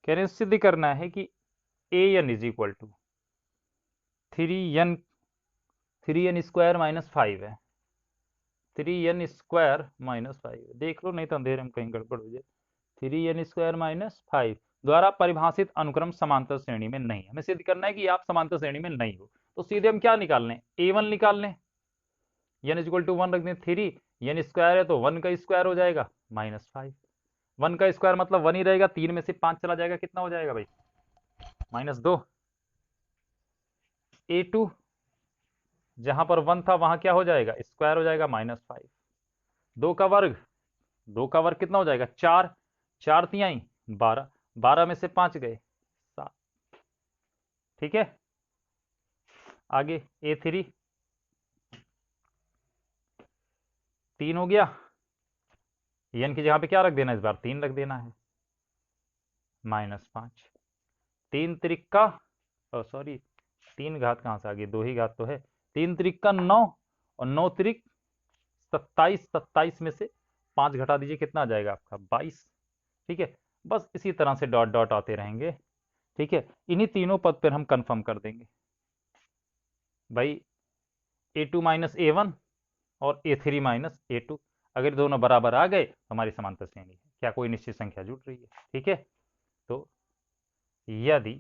कह रहे सिद्ध करना है कि an is equal to 3n² - 5 है। 3n² - 5, देख लो नहीं तो अंधेरे में कहीं गड़बड़ हो जाए। 3n² - 5 द्वारा परिभाषित अनुक्रम समांतर श्रेणी में नहीं है। हमें सिद्ध करना है कि आप समांतर श्रेणी में नहीं हो। तो सीधे हम क्या निकाल लें? A1 निकाल लें। n इक्वल टू 1 रख दें। 3 n स्क्वायर है तो 1 का स्क्वायर हो जाएगा -5। 1 का स्क्वायर मतलब 1 ही रहेगा। 3 में से 5 चला जाएगा, कितना हो जाएगा भाई? -2। A2 जहां पर 1 था वहां क्या हो जाएगा? स्क्वायर हो जाएगा -5। 2 का वर्ग, 2 का वर्ग कितना हो जाएगा? 4, 4 तिहाई 12, 12 में से 5 गए 7। ठीक है, आगे A3 3 हो गया। n की जगह पे क्या रख देना? इस बार 3 रख देना है, -5। 3 त्रिका, सॉरी 3 घात कहां से आ गई? 2 ही घात तो है। 3 त्रिका 9 और 9 त्रिक 27। 27 में से 5 घटा दीजिए, कितना आ जाएगा आपका? 22। ठीक है, बस इसी तरह से डॉट डॉट आते रहेंगे। ठीक है, इन्हीं तीनों पद पर हम कंफर्म कर देंगे भाई। A2 - A1 और A3 - A2, अगर दोनों बराबर आ गए तो हमारी समांतर श्रेणी है। क्या कोई निश्चित संख्या जुड़ रही है? ठीक है, तो यदि,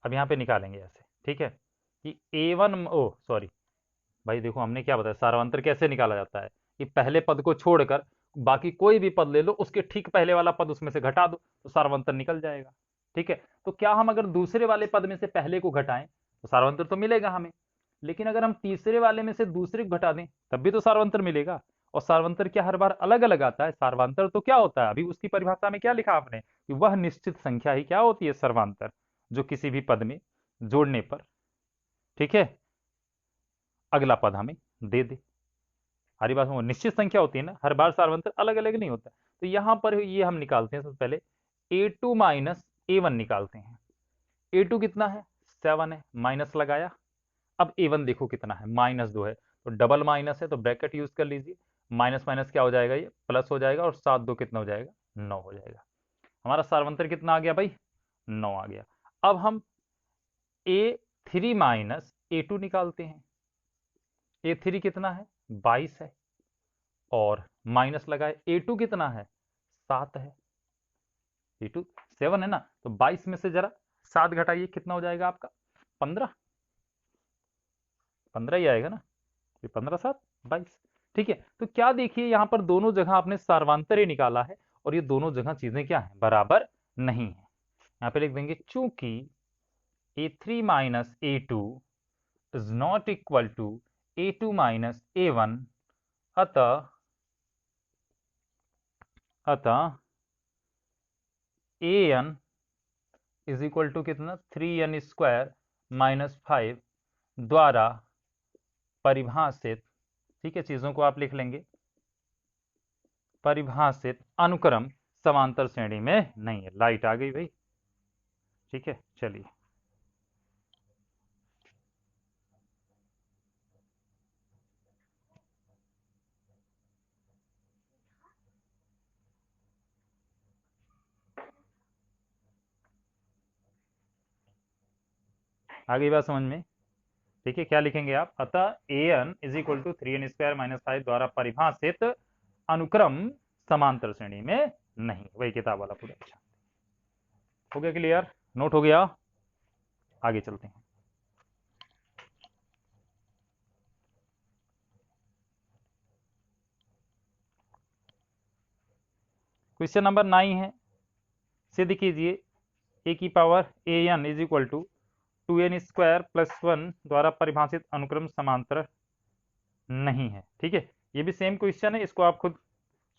अब यहां पे निकालेंगे ऐसे, ठीक है, कि A1, ओ सॉरी भाई, देखो हमने क्या बताया, सार्वंतर कैसे निकाला जाता है? कि पहले पद को छोड़कर बाकी कोई भी पद ले लो, उसके ठीक पहले वाला पद उसमें से घटा दो तो सार्वंतर निकल जाएगा। ठीक है, तो क्या हम अगर दूसरे वाले पद में से पहले को घटाएं तो सार्वंतर तो मिलेगा हमें, लेकिन अगर हम तीसरे वाले में से दूसरे को घटा दें तब भी तो सार्वंतर मिलेगा। और सार्वंतर क्या हर बार अलग अलग आता है? सार्वंतर तो क्या होता है, अभी उसकी परिभाषा में क्या लिखा आपने कि वह निश्चित संख्या ही क्या होती है सर्वांतर, जो किसी भी पद में जोड़ने पर, ठीक है, अगला पद हमें दे दे। हमारी बात में निश्चित संख्या होती है ना, हर बार सार्वंतर अलग अलग नहीं होता। तो यहां पर ये हम निकालते हैं सबसे पहले a2 माइनस a1 निकालते हैं। a2 कितना है 7 है, माइनस लगाया। अब a1 देखो कितना है -2 है, तो डबल माइनस है तो ब्रैकेट यूज कर लीजिए, माइनस माइनस क्या हो जाएगा ये प्लस हो जाएगा, और 7 2 कितना हो जाएगा 9 हो जाएगा। हमारा सार्वंतर कितना आ गया भाई 9 आ गया। अब हम a3 माइनस a2 निकालते हैं। a3 कितना है 22 है, और माइनस लगाए a2 कितना है 7 है, a2 7 है ना, तो 22 में से जरा 7 घटाइए, कितना हो जाएगा आपका 15, 15 ही आएगा ना, 15 7 22। ठीक है, तो क्या देखिए यहां पर दोनों जगह आपने सार्वंतर ही निकाला है, और ये दोनों जगह चीजें क्या है बराबर नहीं है। यहां पे लिख देंगे चूंकि a3 minus a2 is not equal to a2 minus a1, अतः an इज इक्वल टू कितना 3n स्क्वायर माइनस 5 द्वारा परिभाषित, ठीक है, चीजों को आप लिख लेंगे, परिभाषित अनुक्रम समांतर श्रेणी में नहीं है। लाइट आ गई भाई, ठीक है, चलिए आ गई बात समझ में। ठीक है, क्या लिखेंगे आप, अतः an is equal to 3n square minus 5 द्वारा परिभाषित अनुक्रम समांतर श्रेणी में नहीं, वही किताब वाला पूरा। अच्छा हो गया क्लियर, नोट हो गया, आगे चलते हैं। क्वेश्चन नंबर 9 है, सिद्ध कीजिए a की power an is equal to 2n square plus 1 द्वारा परिभाषित अनुक्रम समांतर नहीं है। ठीक है, ये भी सेम क्वेश्चन है, इसको आप खुद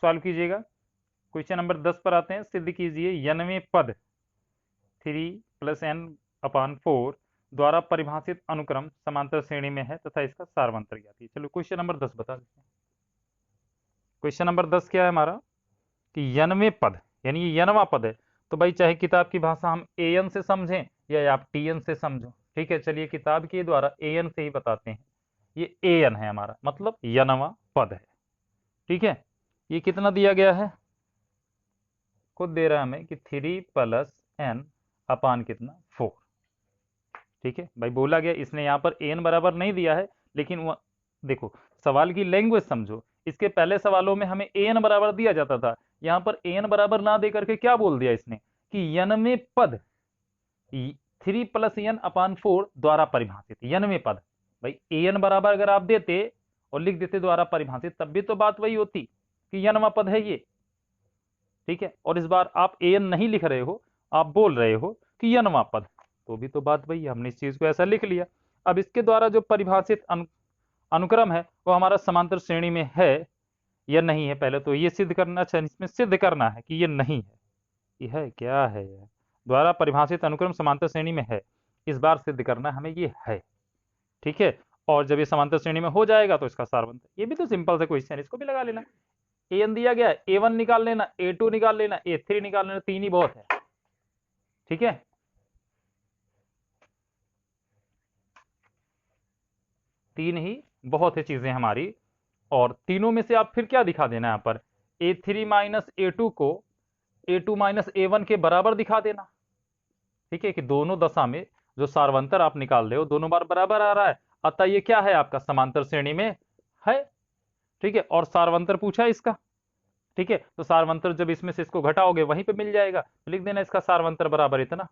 सॉल्व कीजिएगा। क्वेश्चन नंबर 10 पर आते हैं, सिद्ध कीजिए यनवें पद 3 + n/4 द्वारा परिभाषित अनुक्रम समांतर श्रेणी में है तथा इसका सार्वंतर ज्ञात कीजिए। चलो क्वेश्चन नंबर 10 बता देते हैं। क्वेश्चन नंबर 10 क्या है हमारा कि यनवें पद, यानी ये यनवा पद है, तो भाई चाहे किताब की भाषा हम an से समझें या आप tn से समझो, ठीक है, चलिए किताब के द्वारा an से ही बताते हैं। ये an है हमारा, मतलब यनवा पद है। ठीक है, ये कितना दिया गया है, खुद दे रहा है हमें कि 3 + n अपान कितना 4। ठीक है भाई, बोला गया, इसने यहाँ पर an बराबर नहीं दिया है, लेकिन देखो सवाल की लैंग्वेज समझो, इसके पहले सवालों में हमें an बराबर दिया जाता था, यहाँ पर an बराबर ना दे करके क्या बोल दिया इसने कि यनवें पद 3 + n/4 द्वारा परिभाषित यनवें पद। भाई an बराबर अगर आप देते और लिख देते द्वारा परिभाषित, तब भी तो बात वही होती कि यनवा पद है ये। ठीक है, और इस बार आप an नहीं लिख रहे हो, आप बोल रहे हो कि यनवा पद, तो भी तो बात वही है, हमने इस चीज को ऐसा लिख लिया। अब इसके द्वारा जो परिभाषित अनुक्रम है वो हमारा समांतर श्रेणी में है या नहीं है, पहले तो ये सिद्ध करना चाहिए, इसमें सिद्ध करना है कि ये नहीं है। ये है क्या है, यह द्वारा परिभाषित अनुक्रम समांतर श्रेणी में है, इस बार सिद्ध करना हमें ये है। ठीक है, और जब ये समांतर श्रेणी में हो जाएगा तो इसका सारवंत, ये भी तो सिंपल से क्वेश्चन, इसको भी लगा लेना। an दिया गया है, a1 निकाल लेना, a2 निकाल लेना, a3 निकाल लेना, 3 ही बहुत है। ठीक है, तीन ही बहुत है चीजें हमारी, और तीनों में से आप फिर क्या दिखा देना यहाँ पर, a3 माइनस a2 को a2 माइनस a1 के बराबर दिखा देना। ठीक है, कि दोनों दशा में जो सारवंतर आप निकाल रहे हो दोनों बार बराबर आ रहा है, अतः ये क्या है आपका समांतर श्रेणी में है। ठीक है, और सारवंतर पूछा है इसका। ठीक है, तो सारवंतर जब इसमें से इसको घटाओगे वहीं पे मिल जाएगा, तो लिख देना इसका सारवंतर बराबर इतना।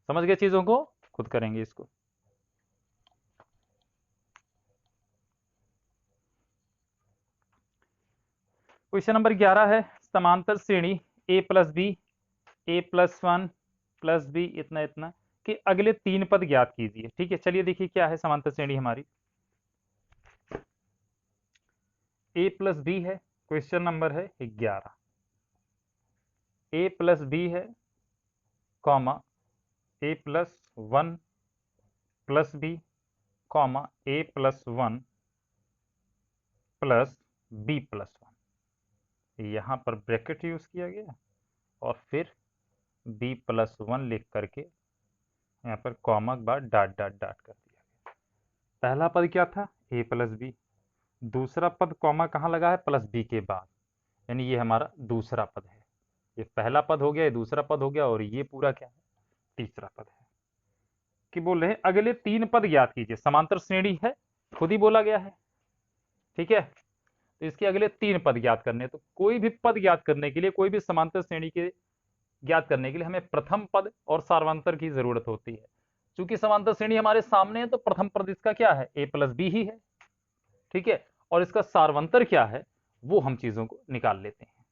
समझ गए चीजों को, खुद करेंगे इसको। क्वेश्चन नंबर 11 है, समांतर श्रेणी a + b a + 1 + b इतना इतना कि अगले 3 पद ज्ञात कीजिए। ठीक है, चलिए देखिए क्या है समांतर श्रेणी हमारी। ए प्लस बी है, क्वेश्चन नंबर है 11। ए प्लस बी है comma A plus one plus B comma A plus one plus B plus one, यहाँ पर ब्रैकेट यूज किया गया और फिर बी प्लस वन लिख करके यहाँ पर कॉमा के बाद डॉट डॉट डॉट कर दिया गया। पहला पद क्या था, ए प्लस बी, दूसरा पद कॉमा कहाँ लगा है, प्लस बी के बाद, यानी ये हमारा दूसरा पद है। ये पहला पद हो गया, ये दूसरा पद हो गया, और ये पूरा क्या है, तीसरा पद है। कि बोल रहे हैं अगले 3 पद ज्ञात कीजिए, समांतर श्रेणी है, खुद ही बोला गया है, ठीक है। तो इसके अगले 3 पद ज्ञात करने, तो कोई भी पद ज्ञात करने के लिए, कोई भी समांतर श्रेणी के ज्ञात करने के लिए हमें प्रथम पद और सार्वंतर की जरूरत होती है। चूंकि समांतर श्रेणी हमारे सामने है तो प्रथम पद इसका क्या है, ए प्लस बी ही है, ठीक है। और इसका सार्वंतर क्या है वो हम चीजों को निकाल लेते हैं,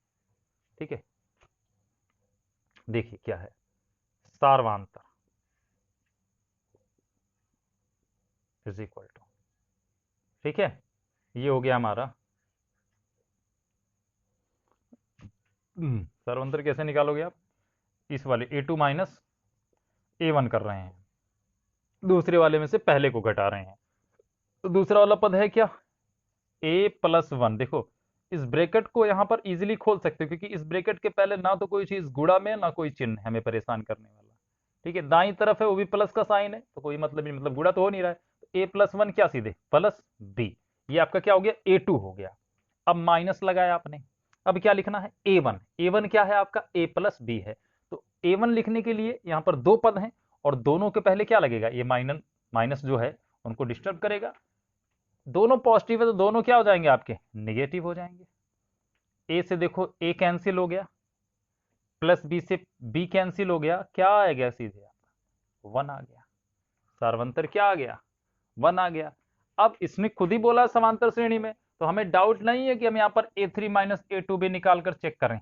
ठीक है। देखिए क्या है सार्वांतर इज इक्वल टू, ठीक है, ये हो गया हमारा। सार्वंतर कैसे निकालोगे आप, इस वाले a2 माइनस a1 कर रहे हैं, दूसरे वाले में से पहले को घटा रहे हैं, तो दूसरा वाला पद है क्या, a प्लस वन। देखो इस ब्रैकेट को यहां पर इजीली खोल सकते हो, क्योंकि इस ब्रैकेट के पहले ना तो कोई चीज गुणा में ना कोई चिन्ह हमें परेशान करने वाला, ठीक है। दाईं तरफ है वो भी प्लस का साइन है, तो कोई मतलब नहीं, मतलब गुणा तो हो नहीं रहा है। तो a प्लस वन क्या सीधे प्लस बी, ये आपका क्या हो गया, a2 हो गया। अब माइनस लगाया आपने, अब क्या लिखना है, a1। a1 क्या है आपका, a प्लस बी है। तो a1 लिखने के लिए यहाँ पर 2 पद हैं, और दोनों के पहले क्या लगेगा, ये माइनस माइनस जो है उनको डिस्टर्ब करेगा। दोनों पॉजिटिव है तो दोनों क्या हो जाएंगे आपके, नेगेटिव हो जाएंगे। ए से देखो ए कैंसिल हो गया, प्लस बी से बी कैंसिल हो गया, क्या आ गया सीधे आपका 1 आ गया, सार्वंतर क्या आ गया, 1 आ गया। अब इसने खुद ही बोला समांतर श्रेणी में, तो हमें डाउट नहीं है कि हम यहाँ पर a3 माइनस a2 भी निकाल कर चेक करें।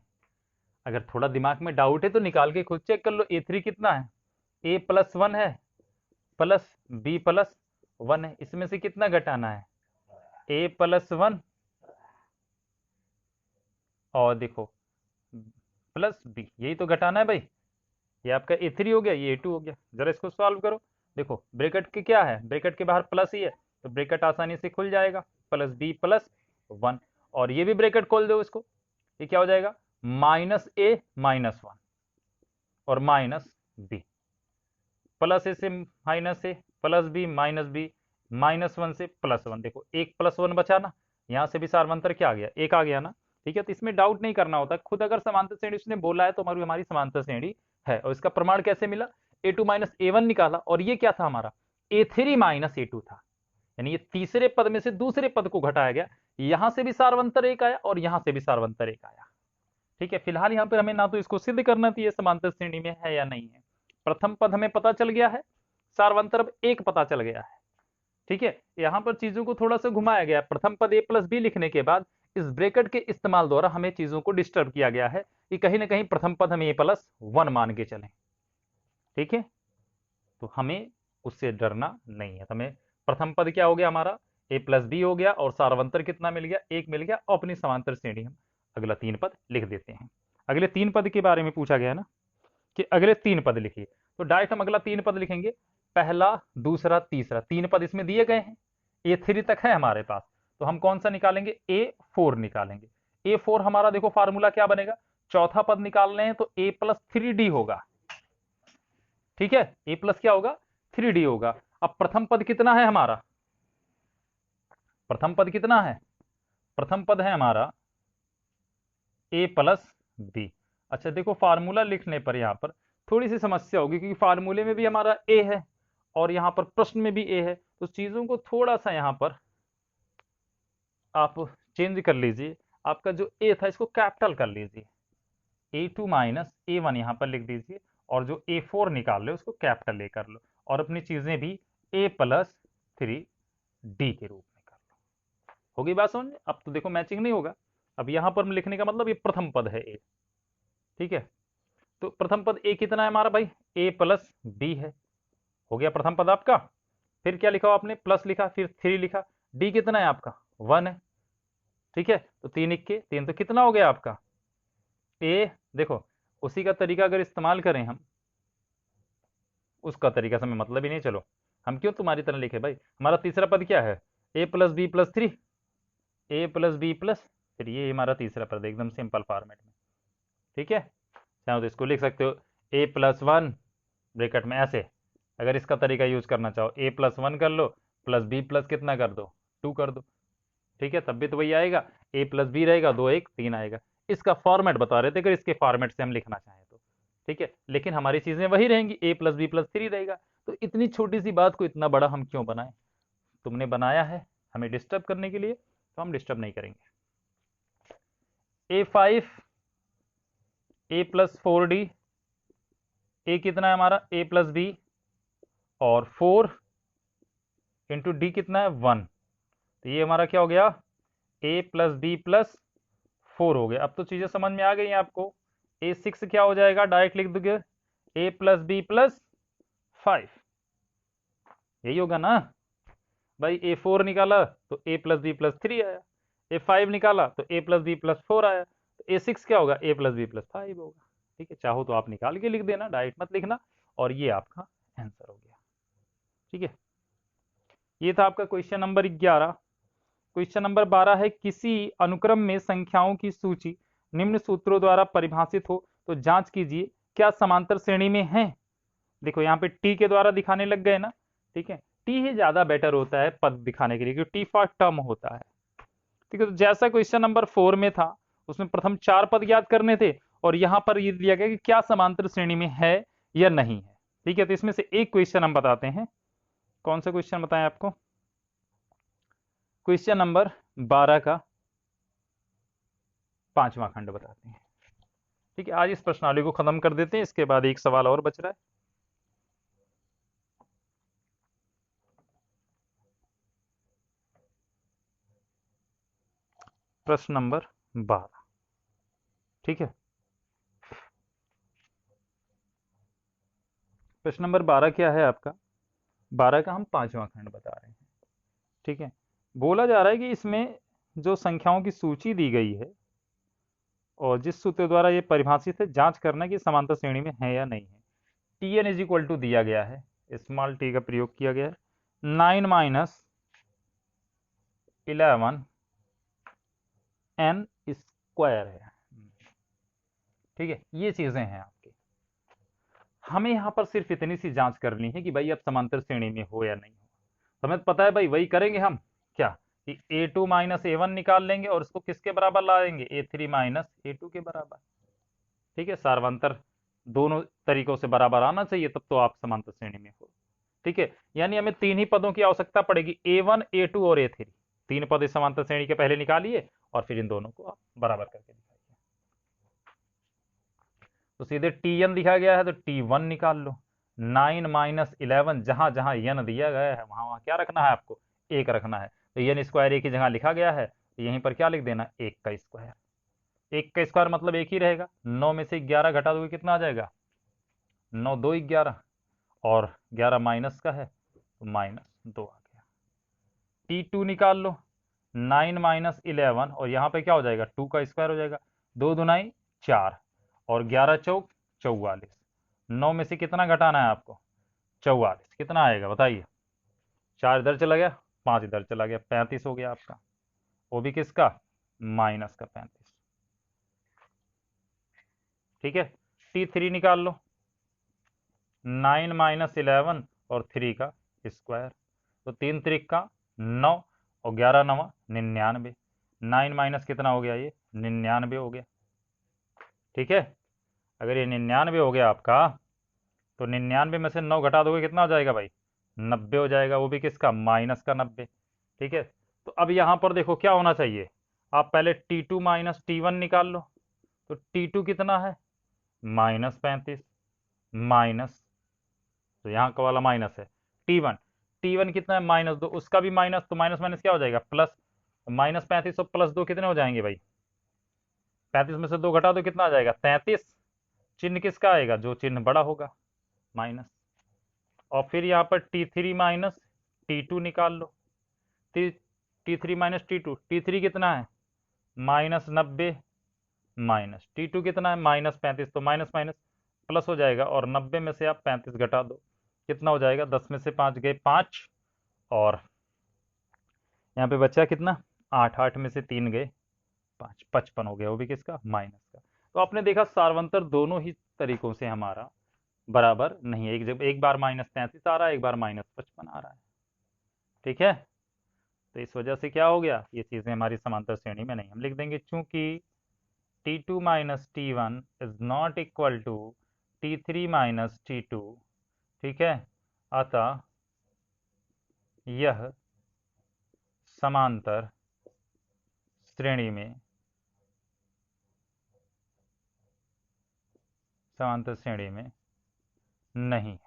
अगर थोड़ा दिमाग में डाउट है तो निकाल के खुद चेक कर लो। a3 कितना है, a प्लस वन है प्लस b प्लस वन है, इसमें से कितना घटाना है, a प्लस वन और देखो प्लस बी, यही तो घटाना है भाई। ये आपका a3 हो गया, ये a2 हो गया। जरा इसको सॉल्व करो, देखो ब्रैकेट के क्या है, ब्रैकेट के बाहर प्लस ही है, तो ब्रैकेट आसानी से खुल जाएगा, प्लस बी प्लस वन, और ये भी ब्रैकेट खोल दो इसको, ये क्या हो जाएगा, माइनस ए माइनस वन और माइनस बी, प्लस ए से minus A plus B minus B minus one से प्लस वन। देखो एक प्लस वन बचा ना, यहाँ से भी सार्वंतर क्या आ गया, एक आ गया ना, ठीक है। तो इसमें डाउट नहीं करना होता, खुद अगर समांतर श्रेणी उसने बोला है तो हमारी समांतर श्रेणी है। और इसका प्रमाण कैसे मिला, a2 माइनस a1 निकाला, और ये क्या था हमारा, a3 माइनस a2 था, यानी ये तीसरे पद में से दूसरे पद को घटाया गया। यहां से भी सार्वंतर एक आया और यहां से भी सार्वंतर एक आया, ठीक है। फिलहाल यहाँ पर हमें ना तो इसको सिद्ध करना चाहिए समांतर श्रेणी में है या नहीं है, प्रथम पद हमें पता चल गया है, सार्वंतर अब एक पता चल गया है, ठीक है। यहाँ पर चीजों को थोड़ा सा घुमाया गया, प्रथम पद a प्लस बी लिखने के बाद इस ब्रैकेट के इस्तेमाल द्वारा हमें चीजों को डिस्टर्ब किया गया है कि कहीं ना कहीं प्रथम पद हम a प्लस वन मान के चलें, ठीक है। तो हमें उससे डरना नहीं है। तो हमें प्रथम पद क्या हो गया हमारा, a प्लस बी हो गया, और सार्वंतर कितना मिल गया, एक मिल गया, और अपनी समांतर श्रेणी हम अगला 3 पद लिख देते हैं। अगले 3 पद के बारे में पूछा गया ना कि अगले 3 पद लिखिए, तो डायरेक्ट हम अगला 3 पद लिखेंगे, पहला दूसरा तीसरा, 3 पद इसमें दिए गए हैं, a3 तक है हमारे पास, तो हम कौन सा निकालेंगे, a4 निकालेंगे। a4 हमारा देखो फार्मूला क्या बनेगा, चौथा पद निकाल रहे हैं तो a प्लस 3d होगा, ठीक है, a प्लस क्या होगा, 3d होगा। अब प्रथम पद कितना है हमारा, प्रथम पद कितना है, प्रथम पद है हमारा a प्लस बी। अच्छा देखो फार्मूला लिखने पर यहाँ पर थोड़ी सी समस्या होगी, क्योंकि फार्मूले में भी हमारा a है और यहाँ पर प्रश्न में भी a है, तो चीजों को थोड़ा सा यहाँ पर आप चेंज कर लीजिए। आपका जो a था इसको कैपिटल कर लीजिए, a2 माइनस a1 यहाँ पर लिख दीजिए, और जो a4 निकाल लो उसको कैपिटल ए कर लो, और अपनी चीजें भी a प्लस 3d के रूप में कर लो। होगी बात समझ में, अब तो देखो मैचिंग नहीं होगा, अब यहाँ पर लिखने का मतलब ये प्रथम पद है a, ठीक है। तो प्रथम पद a कितना है हमारा भाई, a प्लस बी है, हो गया प्रथम पद आपका। फिर क्या लिखा आपने, प्लस लिखा, फिर 3 लिखा, d कितना है आपका 1 है, ठीक है, तो 3 इक्के 3, तो कितना हो गया आपका ए। देखो उसी का तरीका अगर इस्तेमाल करें हम, उसका तरीका से हमें मतलब ही नहीं, चलो हम क्यों तुम्हारी तरह लिखे भाई। हमारा तीसरा पद क्या है, ए प्लस बी प्लस थ्री, ए प्लस बी प्लस थ्री, ये हमारा तीसरा पद एकदम सिंपल फॉर्मेट में। ठीक है, चाहो तो इसको लिख सकते हो ए प्लस वन ब्रैकेट में ऐसे, अगर इसका तरीका यूज करना चाहो ए प्लस वन कर लो, प्लस बी प्लस कितना कर दो, टू कर दो। ठीक है, तब भी तो वही आएगा, ए प्लस बी रहेगा, दो एक तीन आएगा। इसका फॉर्मेट बता रहे थे, अगर इसके फॉर्मेट से हम लिखना चाहें तो। ठीक है, लेकिन हमारी चीजें वही रहेंगी, ए प्लस बी प्लस थ्री रहेगा। तो इतनी छोटी सी बात को इतना बड़ा हम क्यों बनाएं। तुमने बनाया है हमें डिस्टर्ब करने के लिए, तो हम डिस्टर्ब नहीं करेंगे। ए फाइव ए प्लस फोर डी, ए कितना है हमारा ए प्लस बी, और फोर इंटू डी कितना है वन, तो ये हमारा क्या हो गया ए प्लस बी प्लस फोर हो गया। अब तो चीजें समझ में आ गई हैं आपको। ए सिक्स क्या हो जाएगा, डायरेक्ट लिख दोगे ए प्लस बी प्लस फाइव, यही होगा ना भाई। ए फोर निकाला तो ए प्लस बी प्लस थ्री आया, ए फाइव निकाला तो ए प्लस बी प्लस फोर आया, तो ए सिक्स क्या होगा ए प्लस बी प्लस फाइव होगा। ठीक है, चाहो तो आप निकाल के लिख देना, डायरेक्ट मत लिखना, और ये आपका आंसर हो गया। ठीक है, ये था आपका क्वेश्चन नंबर 11। क्वेश्चन नंबर 12 है, किसी अनुक्रम में संख्याओं की सूची निम्न सूत्रों द्वारा परिभाषित हो तो जांच कीजिए क्या समांतर श्रेणी में है। देखो यहाँ पे टी के द्वारा दिखाने लग गए ना। ठीक है, टी ही ज्यादा बेटर होता है पद दिखाने के लिए, क्योंकि टी फॉर टर्म होता है। ठीक है, तो जैसा क्वेश्चन नंबर 4 में था, उसमें प्रथम 4 पद याद करने थे, और यहां पर ये दिया गया कि क्या समांतर श्रेणी में है या नहीं है। ठीक है, तो इसमें से एक क्वेश्चन हम बताते हैं। कौन सा क्वेश्चन बताएं आपको, क्वेश्चन नंबर 12 का 5वां खंड बताते हैं। ठीक है, आज इस प्रश्नावली को खत्म कर देते हैं, इसके बाद एक सवाल और बच रहा है। प्रश्न नंबर 12। ठीक है, प्रश्न नंबर 12 क्या है आपका, 12 का हम 5वां खंड बता रहे हैं। ठीक है, बोला जा रहा है कि इसमें जो संख्याओं की सूची दी गई है और जिस सूत्र द्वारा ये परिभाषित है, जांच करना कि समांतर श्रेणी में है या नहीं है। T n is equal to दिया गया है, स्मॉल टी का प्रयोग किया गया है, 9 माइनस 11 एन स्क्वायर है। ठीक है, ये चीजें हैं आपकी। हमें यहां पर सिर्फ इतनी सी जांच करनी है कि भाई अब समांतर श्रेणी में हो या नहीं हो। तो हमें पता है भाई, वही करेंगे हम क्या, कि ए टू माइनस ए वन निकाल लेंगे और उसको किसके बराबर लाएंगे, ए थ्री माइनस ए टू के बराबर। ठीक है, सार्वंतर दोनों तरीकों से बराबर आना चाहिए, तब तो आप समांतर श्रेणी में हो। ठीक है, यानी हमें तीन ही पदों की आवश्यकता पड़ेगी, ए वन ए टू और ए थ्री। तीन पद इस समांतर श्रेणी के पहले निकालिए और फिर इन दोनों को आप बराबर करके दिखाइए। तो सीधे टी एन दिखा गया है तो टी वन निकाल लो। 9 माइनस 11, जहां जहां एन दिया गया है वहां वहां क्या रखना है आपको, एक रखना है। तो एन स्क्वायर एक ही जगह लिखा गया है, तो यहीं पर क्या लिख देना, एक का स्क्वायर। एक का स्क्वायर मतलब एक ही रहेगा, 9 में से 11 घटा दोगे कितना आ जाएगा, 9 दो 11, और 11 माइनस का है तो माइनस 2 आ गया। टी टू निकाल लो, 9 माइनस 11, और यहाँ पे क्या हो जाएगा, 2 का स्क्वायर हो जाएगा, 2 दुनाई 4, और 11 चौक 44। 9 में से कितना घटाना है आपको, 44, कितना आएगा बताइए। 4 इधर चला गया, 5 इधर चला गया, 35 हो गया आपका, वो भी किसका, माइनस का 35। ठीक है, टी थ्री निकाल लो, 9 माइनस 11 और 3 का स्क्वायर, तो 3 त्रिक का 9, और 11 नवा 99। 9 माइनस कितना हो गया, ये 99 हो गया। ठीक है, अगर ये 99 हो गया आपका, तो 99 में से 9 घटा दोगे कितना हो जाएगा भाई, 90 हो जाएगा, वो भी किसका, माइनस का 90। ठीक है, तो अब यहाँ पर देखो क्या होना चाहिए, आप पहले T2 माइनस T1 निकाल लो। तो T2 कितना है, माइनस 35, माइनस, तो यहाँ का वाला माइनस है। T1, T1 कितना है, माइनस 2, उसका भी माइनस, तो माइनस माइनस क्या हो जाएगा, प्लस। माइनस 35 और प्लस 2 कितने हो जाएंगे भाई, 35 में से 2 घटा दो कितना आ जाएगा, 33। चिन्ह किसका आएगा, जो चिन्ह बड़ा होगा, माइनस। और फिर यहाँ पर T3 माइनस T2 निकाल लो। T3 माइनस T2, T3 कितना है, -90 माइनस T2 कितना है -35, तो माइनस माइनस प्लस हो जाएगा, और 90 में से आप 35 घटा दो, कितना हो जाएगा, 10 में से 5 गए 5, और यहाँ पे बचा कितना 8, 8 में से 3 गए 5, 55 हो गया, वो भी किसका, माइनस का। तो आपने देखा सार्वंतर दोनों ही तरीकों से हमारा बराबर नहीं है, एक बार -33 आ रहा है, एक बार -55 आ रहा है। ठीक है, तो इस वजह से क्या हो गया, ये चीजें हमारी समांतर श्रेणी में नहीं। हम लिख देंगे चूंकि T2 minus T1 is not equal to T3 minus T2, ठीक है, अतः यह समांतर श्रेणी में नहीं है।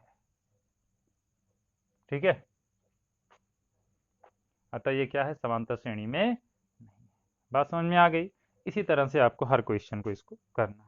ठीक है, अतः ये क्या है, समांतर श्रेणी में नहीं है। बात समझ में आ गई। इसी तरह से आपको हर क्वेश्चन को इसको करना है।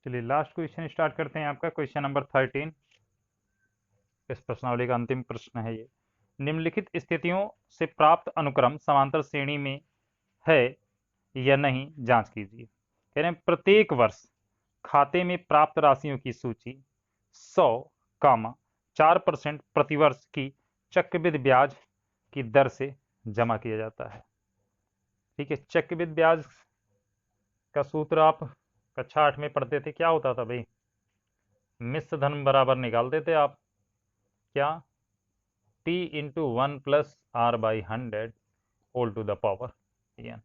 चलिए लास्ट क्वेश्चन स्टार्ट करते हैं। आपका क्वेश्चन नंबर 13, इस प्रश्नावली का अंतिम प्रश्न है ये। निम्नलिखित स्थितियों से प्राप्त अनुक्रम समांतर श्रेणी में है या नहीं जांच कीजिए। कह रहे हैं प्रत्येक वर्ष खाते में प्राप्त राशियों की सूची 100 कामा 4% प्रतिवर्ष की चक्रवृद्धि ब्याज की दर से जमा किया जाता है। ठीक है, चक्रवृद्धि ब्याज का सूत्र आप कक्षा 8 में पढ़ते थे, क्या होता था भाई? मिश्र धन बराबर निकाल देते आप, क्या? T into 1+R/100 whole to the power n।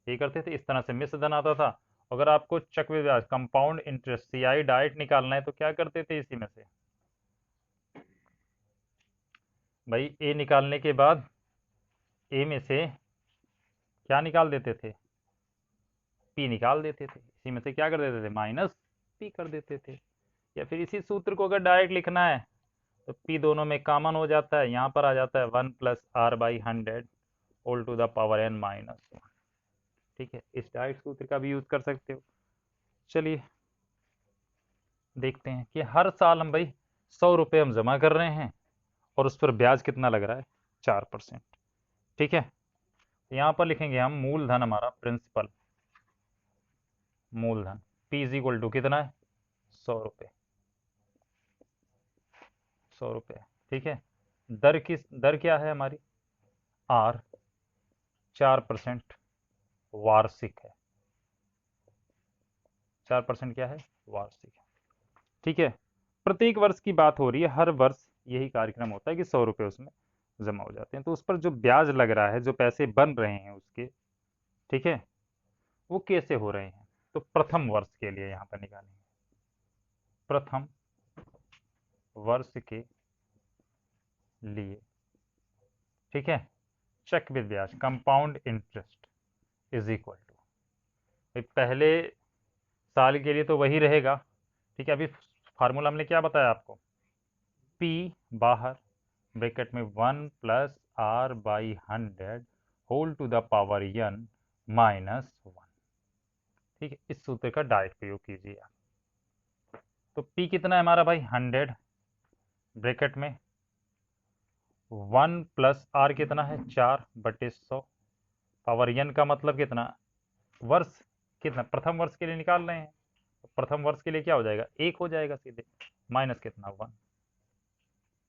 ये करते थे, इस तरह से मिश्र धन आता था। अगर आपको चक्रवृद्धि ब्याज कंपाउंड इंटरेस्ट CI डायरेक्ट निकालना है तो क्या करते थे? इसी में से भाई ए निकालने के बाद ए में से क्या निकाल देते थे? पी निकाल देते थे। इसी में से क्या कर देते थे? माइनस पी कर देते थे। या फिर इसी सूत्र को अगर डायरेक्ट लिखना है तो पी दोनों में कॉमन हो जाता है, यहाँ पर आ जाता है 1+R/100 whole to the power n-1। ठीक है, इस डायरेक्ट सूत्र का भी यूज कर सकते हो। चलिए देखते हैं कि हर साल हम भाई 100 रुपये हम जमा कर रहे हैं और उस पर ब्याज कितना लग रहा है? 4%। ठीक है, यहाँ पर लिखेंगे हम मूलधन, हमारा प्रिंसिपल मूलधन P इज इक्वल टू कितना है? 100 रुपये। 100 रुपये। ठीक है, दर क्या है हमारी? R 4% वार्षिक है। 4% क्या है? वार्षिक है। ठीक है, प्रत्येक वर्ष की बात हो रही है, हर वर्ष यही कार्यक्रम होता है कि 100 रुपये उसमें जमा हो जाते हैं। तो उस पर जो ब्याज लग रहा है, जो पैसे बन रहे हैं उसके, ठीक है, वो कैसे हो रहे हैं? तो प्रथम वर्ष के लिए यहाँ पर निकालेंगे। प्रथम वर्ष के लिए, ठीक है, चक्रवृद्धि ब्याज compound interest is equal to, पहले साल के लिए तो वही रहेगा। ठीक है, अभी फार्मूला हमने क्या बताया आपको? P बाहर ब्रैकेट में 1+R/100 whole to the power n-1। ठीक है, इस सूत्र का डायरेक्ट प्रयोग कीजिए आप। तो P कितना है हमारा भाई? 100 ब्रैकेट में 1+R कितना है? 4/100 पावर n का मतलब कितना? वर्ष कितना? प्रथम वर्ष के लिए निकाल रहे हैं तो प्रथम वर्ष के लिए क्या हो जाएगा? 1 हो जाएगा सीधे, माइनस कितना? 1।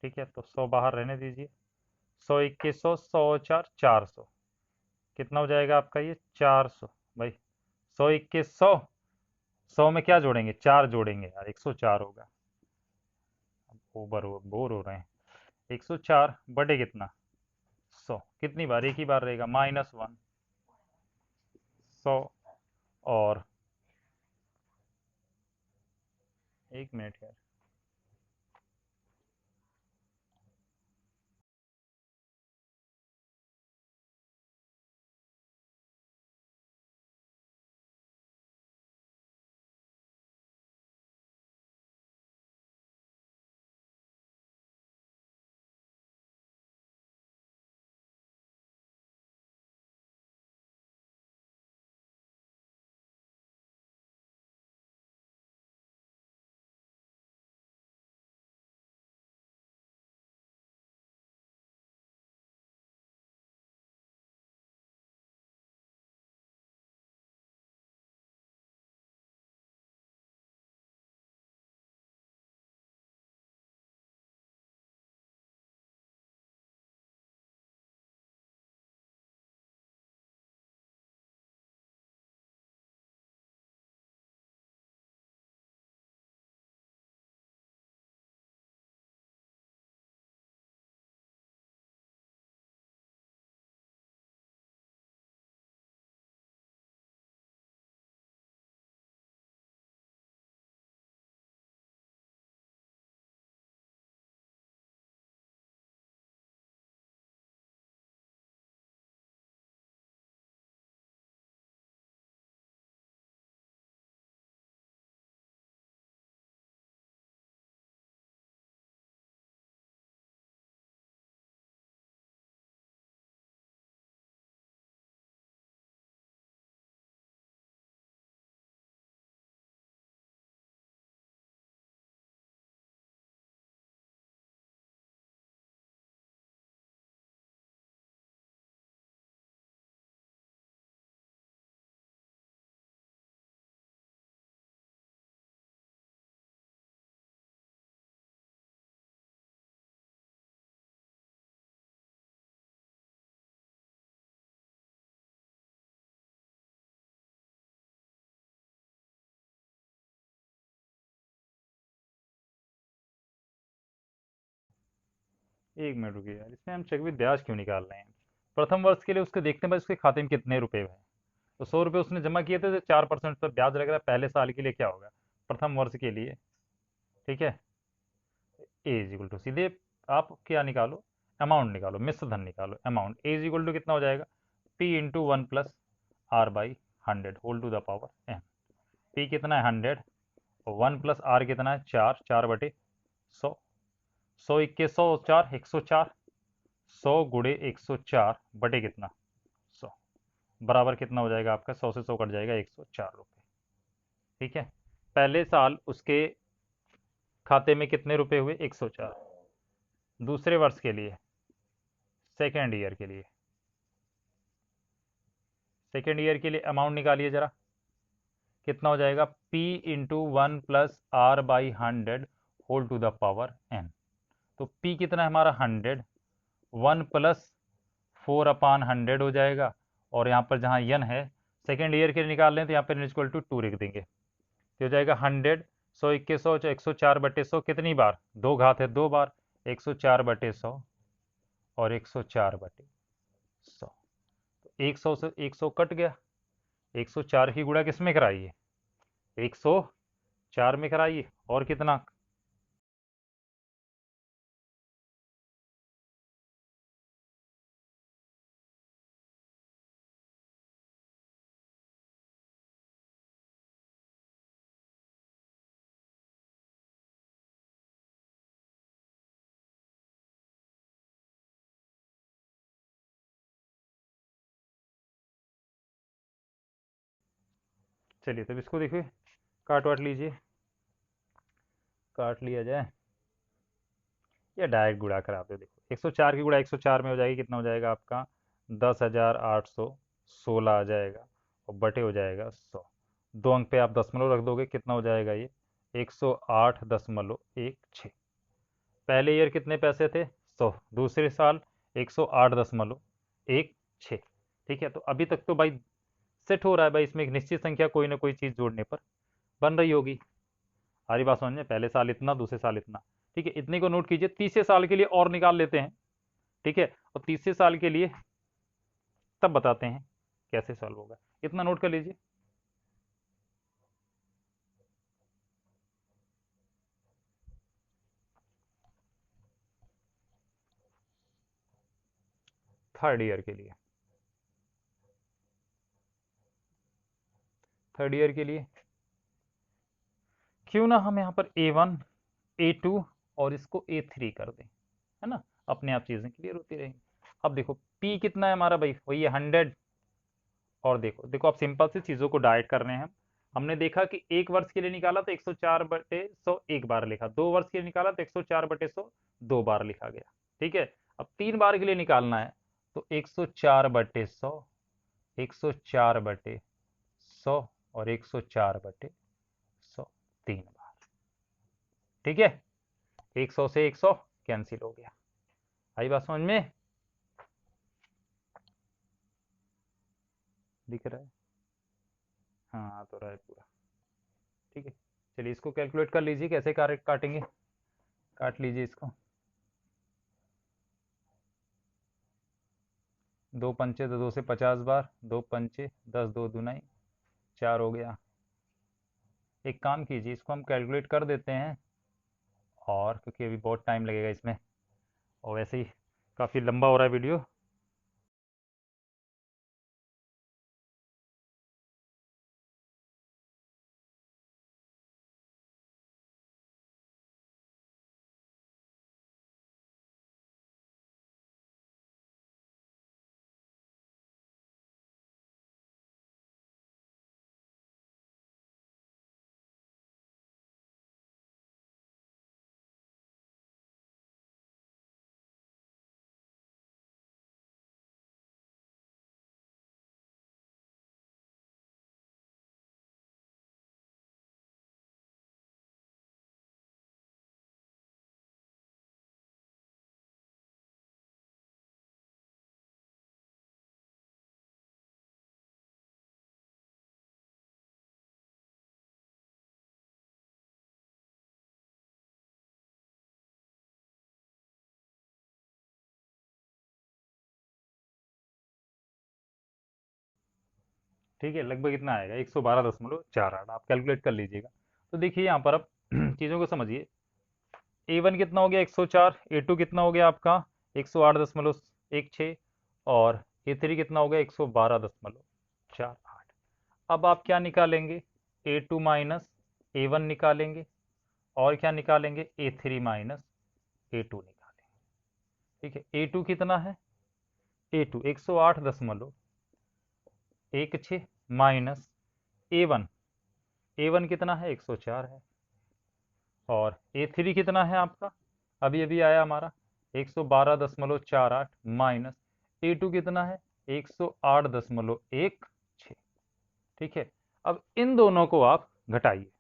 ठीक है, तो 100 बाहर रहने दीजिए। 100 21 100 100 4 400 कितना हो जाएगा आपका? ये 400 भाई। 100 21 100 100 में क्या जोड़ेंगे? 4 जोड़ेंगे यार, 104 होगा। बोर हो रहे हैं। 104 बटे कितना? 100 कितनी बार? एक ही बार रहेगा, -1। 100 और 1 मिनट यार, एक मिनट रुकिए यार, इसमें हम चक्रवृद्धि ब्याज क्यों निकाल रहे हैं? प्रथम वर्ष के लिए उसके देखते हैं भाई उसके खाते में कितने रुपए हैं। तो 100 रुपये उसने जमा किए थे, तो 4% पर ब्याज लग रहा है, पहले साल के लिए क्या होगा, प्रथम वर्ष के लिए। ठीक है, ए इज इक्वल टू सीधे आप क्या निकालो, अमाउंट निकालो, मिश्र धन निकालो, amount a is equal to कितना हो जाएगा, p into 1 + r/100 whole to the power n. P कितना है 100, और 1 + r कितना है 4, 4/100। 100 × 100 = 4, 104। 100 × 104 बटे कितना 100, बराबर कितना हो जाएगा आपका, 100 से 100 कट जाएगा, 104 रुपये। ठीक है, पहले साल उसके खाते में कितने रुपए हुए, 104। दूसरे वर्ष के लिए, सेकेंड ईयर के लिए, सेकेंड ईयर के लिए अमाउंट निकालिए जरा, कितना हो जाएगा, P into 1 + r/100 whole to the power n। तो P कितना है हमारा 100, 1 + 4/100 हो जाएगा, और यहाँ पर जहाँ n है सेकेंड ईयर के लिए निकाल लें, तो यहाँ पर n = 2 लिख देंगे, तो हो जाएगा 100, 100 × 100 104/100 कितनी बार, 2 घात है 2 बार, 104/100 और 104/100। तो 100 से 100 कट गया, 104 की गुणा किस में कराइए, 104 में कराइए, और कितना, चलिए तब इसको देखिए, काट वाट लीजिए, काट लिया जाए या डायरेक्ट गुणा करा दो। देखो 104 की गुणा 104 में हो जाएगी, कितना हो जाएगा आपका 10,816 आ जाएगा, और बटे हो जाएगा 100। 2 अंक पे आप दशमलव रख दोगे, कितना हो जाएगा ये 108.16। पहले ईयर कितने पैसे थे 100, दूसरे साल 108.16। ठीक है, तो अभी तक तो भाई सेट हो रहा है भाई, इसमें एक निश्चित संख्या कोई ना कोई चीज़ जोड़ने पर बन रही होगी। हमारी बात समझ में, पहले साल इतना, दूसरे साल इतना। ठीक है, इतने को नोट कीजिए, तीसरे साल के लिए और निकाल लेते हैं। ठीक है, और तीसरे साल के लिए तब बताते हैं कैसे सॉल्व होगा, इतना नोट कर लीजिए। थर्ड ईयर के लिए, थर्ड ईयर के लिए क्यों ना हम यहाँ पर A1 A2 और इसको A3 कर दें, है ना, अपने आप चीजें क्लियर होती रहेंगी। अब देखो P कितना है हमारा भाई, वही है 100। और देखो देखो आप सिंपल सी चीजों को डाइट कर रहे हैं। हमने देखा कि एक वर्ष के लिए निकाला तो 104/100 एक बार लिखा, 2 वर्ष के लिए निकाला तो 104/100 दो बार लिखा गया। ठीक है, अब 3 बार के लिए निकालना है, तो 104/100, 104/100 और 104/100 3 बार। ठीक है, 100 से 100 कैंसिल हो गया। आई बात समझ में, दिख रहा है, हाँ तो रहा है पूरा। ठीक है, चलिए इसको कैलकुलेट कर लीजिए, कैसे काटेंगे, काट लीजिए इसको। 2 पंचे तो 2 से 50 बार, 2 पंचे 10, 2 दूनाई 4 हो गया। एक काम कीजिए, इसको हम कैलकुलेट कर देते हैं, और क्योंकि अभी बहुत टाइम लगेगा इसमें, और वैसे ही काफ़ी लंबा हो रहा है वीडियो, ठीक है, लगभग इतना आएगा 112.48, आप कैलकुलेट कर लीजिएगा। तो देखिए यहाँ पर अब चीज़ों को समझिए, A1 कितना हो गया 104, A2 कितना हो गया आपका 108.16 और A3 कितना हो गया 112.48। अब आप क्या निकालेंगे, A2 माइनस A1 निकालेंगे और क्या निकालेंगे, A3 माइनस A2 निकालेंगे। ठीक है, A2 कितना है, A2 108.16 माइनस A1 कितना है 104 है, और A3 कितना है आपका, अभी अभी आया हमारा 112.48 माइनस A2 कितना है 108.16। ठीक है, अब इन दोनों को आप घटाइए।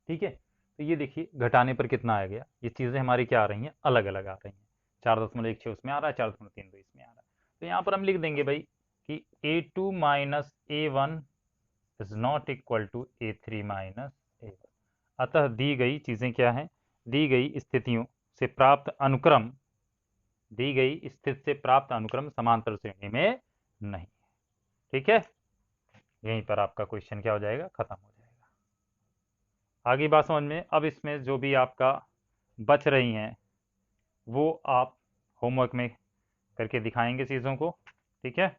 ठीक है, तो ये देखिए घटाने पर कितना आ गया, ये चीज़ें हमारी क्या आ रही हैं, अलग अलग आ रही हैं। 4.16 उसमें आ रहा है, 4.32 इसमें आ रहा है। तो यहाँ पर हम लिख देंगे भाई कि A2 minus A1 is not equal to A3 minus A1। अतः दी गई चीज़ें क्या हैं, दी गई स्थितियों से प्राप्त अनुक्रम, दी गई स्थिति से प्राप्त अनुक्रम समांतर श्रेणी में नहीं। ठीक है, यहीं पर आपका क्वेश्चन क्या हो जाएगा, खत्म हो जाएगा। आगे बात समझ में, अब इसमें जो भी आपका बच रही हैं वो आप होमवर्क में करके दिखाएंगे चीज़ों को। ठीक है,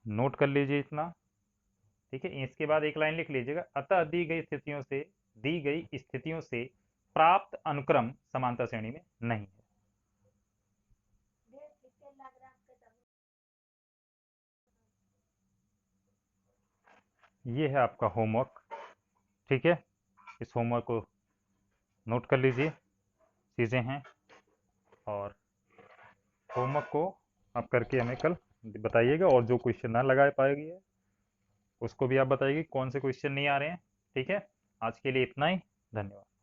नोट कर लीजिए इतना। ठीक है, इसके बाद एक लाइन लिख लीजिएगा, अतः दी गई स्थितियों से प्राप्त अनुक्रम समांतर श्रेणी में नहीं है। ये है आपका होमवर्क। ठीक है, इस होमवर्क को नोट कर लीजिए, चीज़ें हैं, और होमवर्क को आप करके हमें कल बताइएगा, और जो क्वेश्चन ना लगा पाएगी उसको भी आप बताइए कौन से क्वेश्चन नहीं आ रहे हैं। ठीक है, आज के लिए इतना ही, धन्यवाद।